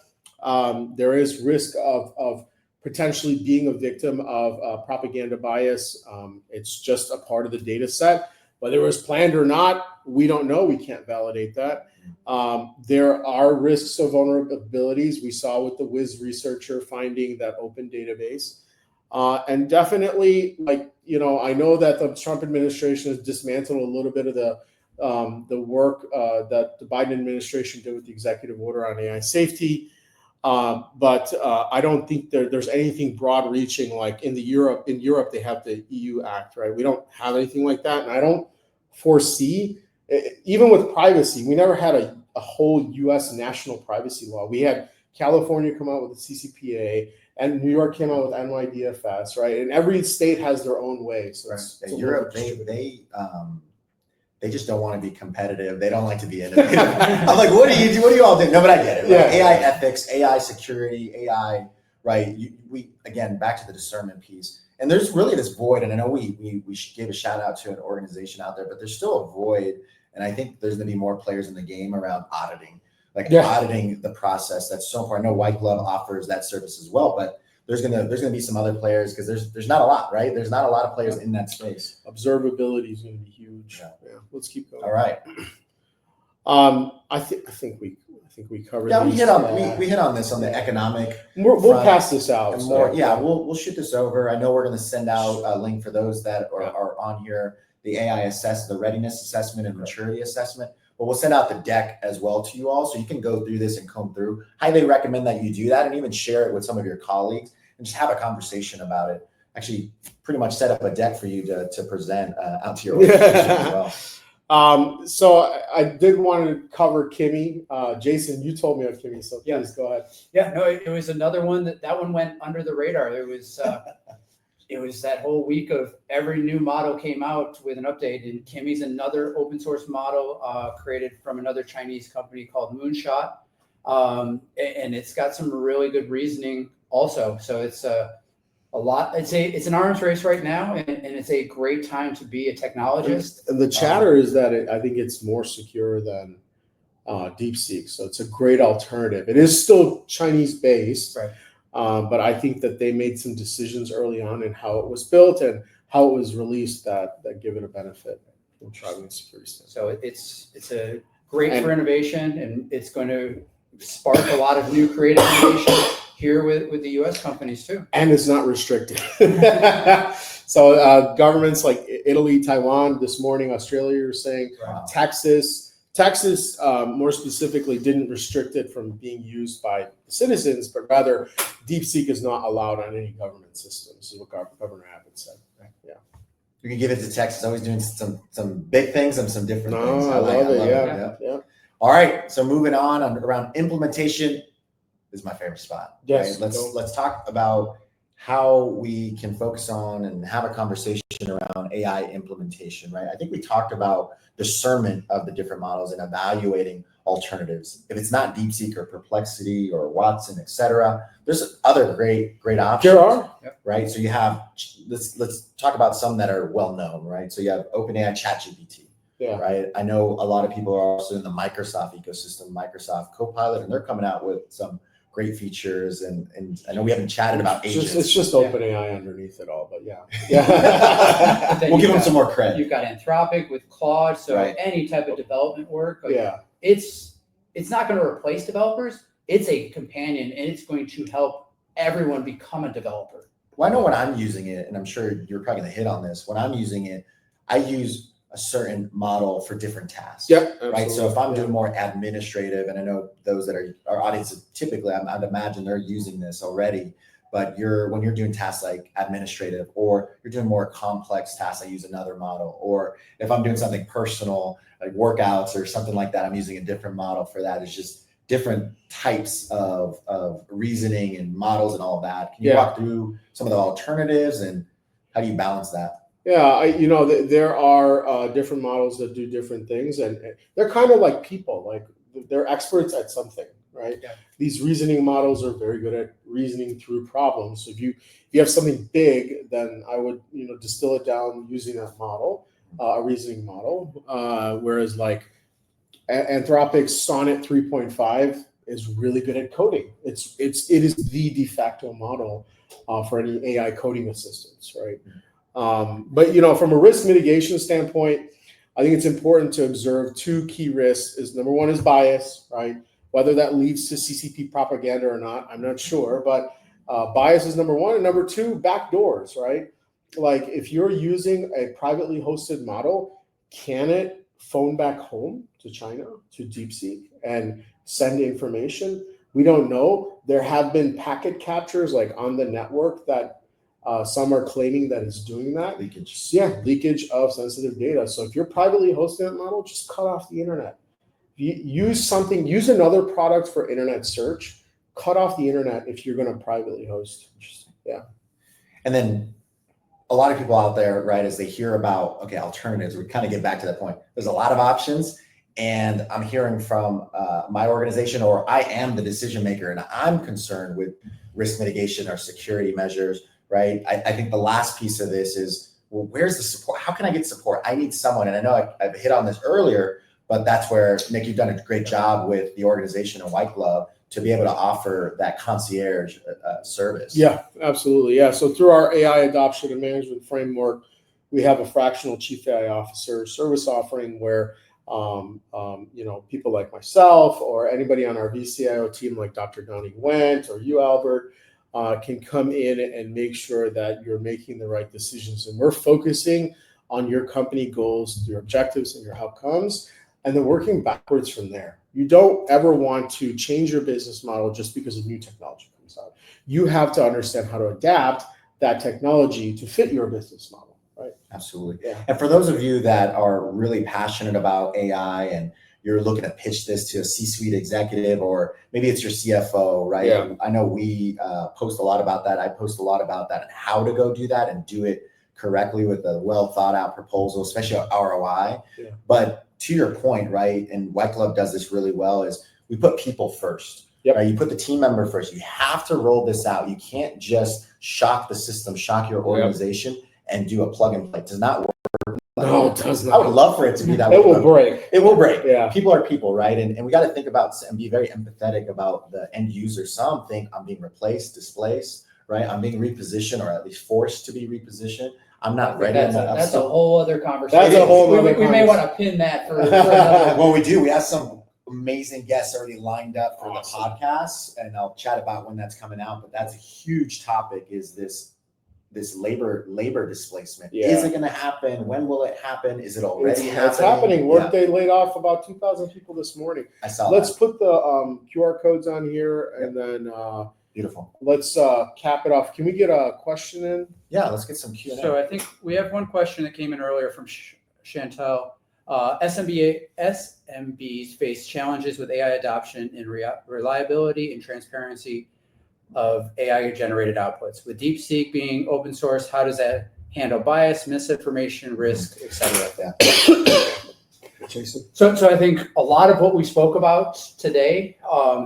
There is risk of potentially being a victim of propaganda bias. It's just a part of the data set. Whether it was planned or not, we don't know. We can't validate that. There are risks of vulnerabilities. We saw with the Wiz researcher finding that open database. And definitely, I know that the Trump administration has dismantled a little bit of the work that the Biden administration did with the executive order on AI safety. But I don't think there's anything broad reaching like in Europe. In Europe, they have the EU Act, right? We don't have anything like that. And I don't foresee, even with privacy, we never had a whole US national privacy law. We had California come out with the CCPA, and New York came out with NYDFS, right? And every state has their own way. So Europe, they just don't want to be competitive. They don't like to be innovative. I'm like, what do you all do? No, but I get it. Yeah. Right? AI ethics, AI security, AI, right? We again, back to the discernment piece. And there's really this void. And I know we gave a shout out to an organization out there, but there's still a void. And I think there's going to be more players in the game around auditing, auditing the process. That's so important. I know White Glove offers that service as well, but there's gonna be some other players because there's not a lot, right? There's not a lot of players in that space. Observability is going to be huge. Yeah. Let's keep going. All right. I think we covered. Yeah, these. we hit on this on the economic. We'll pass this out. And more, we'll shoot this over. I know we're going to send out a link for those that are on here. The AI the readiness assessment and maturity assessment. But we'll send out the deck as well to you all, so you can go through this and comb through. Highly recommend that you do that and even share it with some of your colleagues and just have a conversation about it. Actually, pretty much set up a deck for you to present out to your organization as well. So I did want to cover Kimmy. Jason, you told me of Kimmy, so please go ahead. Yeah, no, it was another one that one went under the radar. It was that whole week of every new model came out with an update, and Kimmy's another open source model created from another Chinese company called Moonshot, and it's got some really good reasoning also. So it's a lot. It's an arms race right now, and it's a great time to be a technologist. And the chatter is that I think it's more secure than DeepSeek, so it's a great alternative. It is still Chinese based, right? But I think that they made some decisions early on in how it was built and how it was released that give it a benefit from driving security standpoint. So it's a great for innovation, and it's going to spark a lot of new creative innovation here with the U.S. companies too. And it's not restricted. So governments like Italy, Taiwan, this morning, Australia are saying, wow. Texas, more specifically, didn't restrict it from being used by citizens, but rather DeepSeek is not allowed on any government system. This is what Governor Abbott said. Yeah, you can give it to Texas. Always doing some big things and some different things. I love it. Yeah. All right, so moving on around implementation is my favorite spot. Yes. Right? Let's talk about how we can focus on and have a conversation around AI implementation, right? I think we talked about discernment of the different models and evaluating alternatives. If it's not DeepSeek or Perplexity or Watson, et cetera, there's other great options. There are. Right? So you have, let's talk about some that are well known, right? So you have OpenAI ChatGPT, right? I know a lot of people are also in the Microsoft ecosystem, Microsoft Copilot, and they're coming out with some great features, and I know we haven't chatted about agents. It's just OpenAI underneath it all, but yeah. We'll give them some more credit. You've got Anthropic with Claude, so any type of development work, it's not going to replace developers. It's a companion, and it's going to help everyone become a developer. Well, I know when I'm using it, and I'm sure you're probably going to hit on this. When I'm using it, I use a certain model for different tasks. Yep. Right. So if I'm doing more administrative, and I know those that are our audience, typically I'd imagine they're using this already. But when you're doing tasks like administrative, or you're doing more complex tasks, I use another model. Or if I'm doing something personal, like workouts or something like that, I'm using a different model for that. It's just different types of reasoning and models and all of that. Can you walk through some of the alternatives and how do you balance that? Yeah, there are different models that do different things, and they're kind of like people, like they're experts at something, right? Yeah. These reasoning models are very good at reasoning through problems. So if you have something big, then I would distill it down using that model, a reasoning model. Whereas like Anthropic's Sonnet 3.5 is really good at coding. It is the de facto model for any AI coding assistance, right? But from a risk mitigation standpoint, I think it's important to observe two key risks. Number one is bias, right? Whether that leads to CCP propaganda or not, I'm not sure, but bias is number one. And number two, backdoors, right? Like if you're using a privately hosted model, can it phone back home to China, to DeepSeek, and send information? We don't know. There have been packet captures like on the network that some are claiming that it's doing that. Leakage. Yeah, leakage of sensitive data. So if you're privately hosting that model, just cut off the internet. Use another product for internet search. Cut off the internet if you're going to privately host. Yeah. And then a lot of people out there, right, as they hear about, alternatives, we kind of get back to that point. There's a lot of options. And I'm hearing from my organization, or I am the decision maker, and I'm concerned with risk mitigation or security measures. Right. I think the last piece of this is, well, where's the support? How can I get support? I need someone. And I know I've hit on this earlier, but that's where, Nick, you've done a great job with the organization of White Glove to be able to offer that concierge service. Yeah, absolutely. Yeah. So through our AI adoption and management framework, we have a fractional chief AI officer service offering where people like myself or anybody on our VCIO team like Dr. Donnie Wendt or you, Albert, can come in and make sure that you're making the right decisions. And we're focusing on your company goals, your objectives, and your outcomes, and then working backwards from there. You don't ever want to change your business model just because a new technology comes out. You have to understand how to adapt that technology to fit your business model, right? Absolutely. Yeah. And for those of you that are really passionate about AI and you're looking to pitch this to a C-suite executive, or maybe it's your CFO, right? Yeah. I know we post a lot about that. I post a lot about that and how to go do that and do it correctly with a well thought out proposal, especially ROI. Yeah. But to your point, right, and White Glove does this really well, is we put people first. Yep. Right? You put the team member first. You have to roll this out. You can't just shock the system, shock your organization, and do a plug and play. It does not work. No, it does not. I would love for it to be that way. It will break. It will break. Yeah. People are people, right? And we got to think about and be very empathetic about the end user. Some think I'm being replaced, displaced, right? I'm being repositioned, or at least forced to be repositioned. I'm not ready. That's a whole other conversation. That's a whole other we may want to pin that for another. Well, we do. We have some amazing guests already lined up for the podcast, and I'll chat about when that's coming out. But that's a huge topic, is this labor displacement. Yeah. Is it going to happen? When will it happen? Is it already happening? It's happening. Workday laid off about 2,000 people this morning. I saw Let's put the QR codes on here, and then beautiful. Let's cap it off. Can we get a question in? Yeah, let's get some Q&A. So I think we have one question that came in earlier from Chantel. SMBs face challenges with AI adoption in reliability and transparency of AI-generated outputs. With DeepSeek being open source, how does that handle bias, misinformation, risk, et cetera? Jason? So I think a lot of what we spoke about today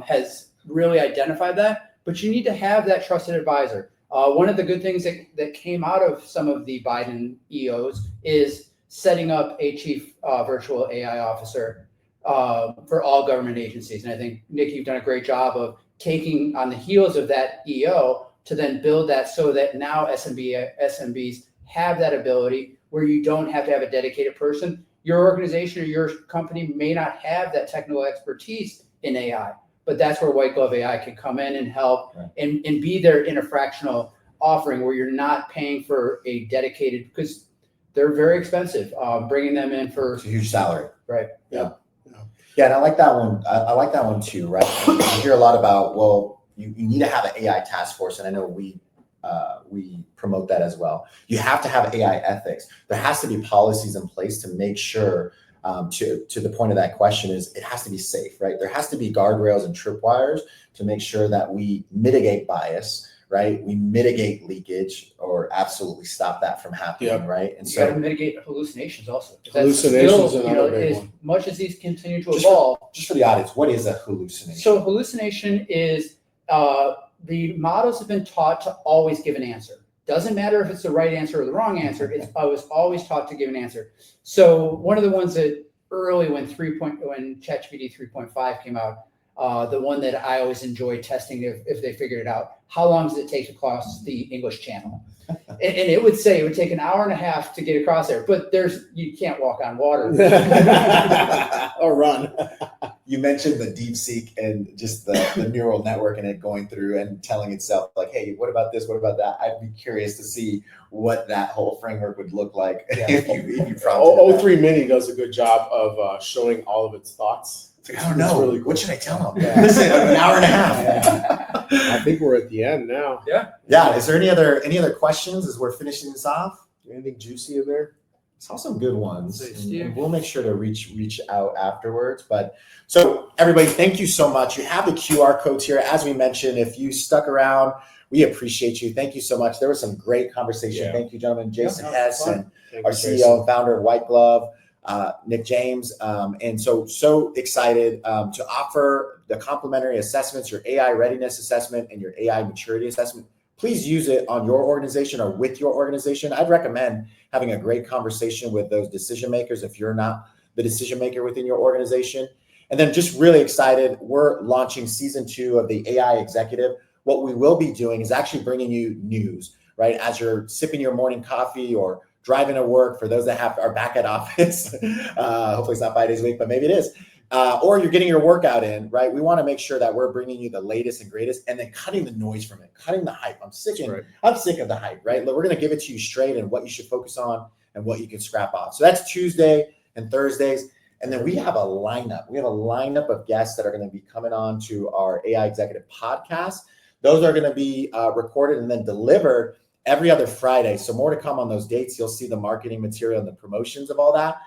has really identified that, but you need to have that trusted advisor. One of the good things that came out of some of the Biden EOs is setting up a chief virtual AI officer for all government agencies. And I think, Nick, you've done a great job of taking on the heels of that EO to then build that so that now SMBs have that ability where you don't have to have a dedicated person. Your organization or your company may not have that technical expertise in AI, but that's where white glove AI can come in and help and be there in a fractional offering where you're not paying for a dedicated, because they're very expensive, bringing them in for It's a huge salary. Right. Yeah. Yeah, and I like that one. I like that one too, right? You hear a lot about, well, you need to have an AI task force, and I know we promote that as well. You have to have AI ethics. There has to be policies in place to make sure, to the point of that question is, it has to be safe, right? There has to be guardrails and tripwires to make sure that we mitigate bias, right? We mitigate leakage or absolutely stop that from happening, right? And you so got to mitigate hallucinations also. Hallucinations That's still, another big as one. much as these continue to evolve. Just for the audience, what is a hallucination? So hallucination is the models have been taught to always give an answer. Doesn't matter if it's the right answer or the wrong answer. I was always taught to give an answer. So one of the ones that early when ChatGPT 3.5 came out, the one that I always enjoyed testing if they figured it out, how long does it take to cross the English Channel? And it would say it would take an hour and a half to get across there, but you can't walk on water. Or run. You mentioned the DeepSeek and just the neural network and it going through and telling itself like, hey, what about this? What about that? I'd be curious to see what that whole framework would look like if you prompted it. O3 Mini does a good job of showing all of its thoughts. Like, I don't know. Really cool. What should I tell them? Listen, an hour and a half. I think we're at the end now. Yeah. Is there any other questions as we're finishing this off? Anything juicy in there? Saw some good ones. Steve. And we'll make sure to reach out afterwards. But so everybody, thank you so much. You have the QR codes here. As we mentioned, if you stuck around, we appreciate you. Thank you so much. There was some great conversation. Yeah. Thank you, gentlemen. Jason Hess and Thank our you, CEO Jason. and founder of White Glove, Nick James. And so excited to offer the complimentary assessments, your AI readiness assessment and your AI maturity assessment. Please use it on your organization or with your organization. I'd recommend having a great conversation with those decision makers if you're not the decision maker within your organization. And then just really excited, we're launching season 2 of the AI Executive. What we will be doing is actually bringing you news, right? As you're sipping your morning coffee or driving to work, for those that are back at office, hopefully it's not 5 days a week, but maybe it is. Or you're getting your workout in, right? We want to make sure that we're bringing you the latest and greatest and then cutting the noise from it, cutting the hype. I'm sick of the hype, right? We're going to give it to you straight and what you should focus on and what you can scrap off. So that's Tuesday and Thursdays. And then we have a lineup. We have a lineup of guests that are going to be coming on to our AI Executive podcast. Those are going to be recorded and then delivered every other Friday. So more to come on those dates. You'll see the marketing material and the promotions of all that.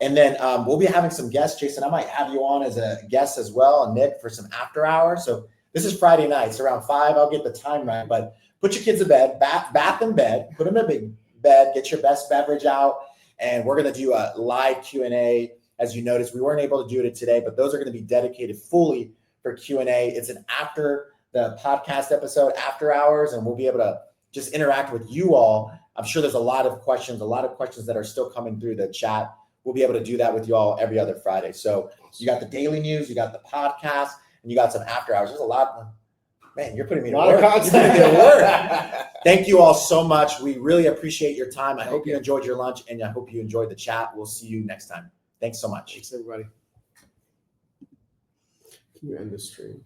And then we'll be having some guests. Jason, I might have you on as a guest as well, and Nick for some after hours. So this is Friday nights around 5. I'll get the time right, but put your kids to bed, bath in bed, put them in a big bed, get your best beverage out. And we're going to do a live Q&A. As you noticed, we weren't able to do it today, but those are going to be dedicated fully for Q&A. It's an after the podcast episode, after hours, and we'll be able to just interact with you all. I'm sure there's a lot of questions that are still coming through the chat. We'll be able to do that with you all every other Friday. So you got the daily news, you got the podcast, and you got some after hours. There's a lot. Man, you're putting me to work. Thank you all so much. We really appreciate your time. I hope you enjoyed your lunch, and I hope you enjoyed the chat. We'll see you next time. Thanks so much. Thanks, everybody. Can you end the stream?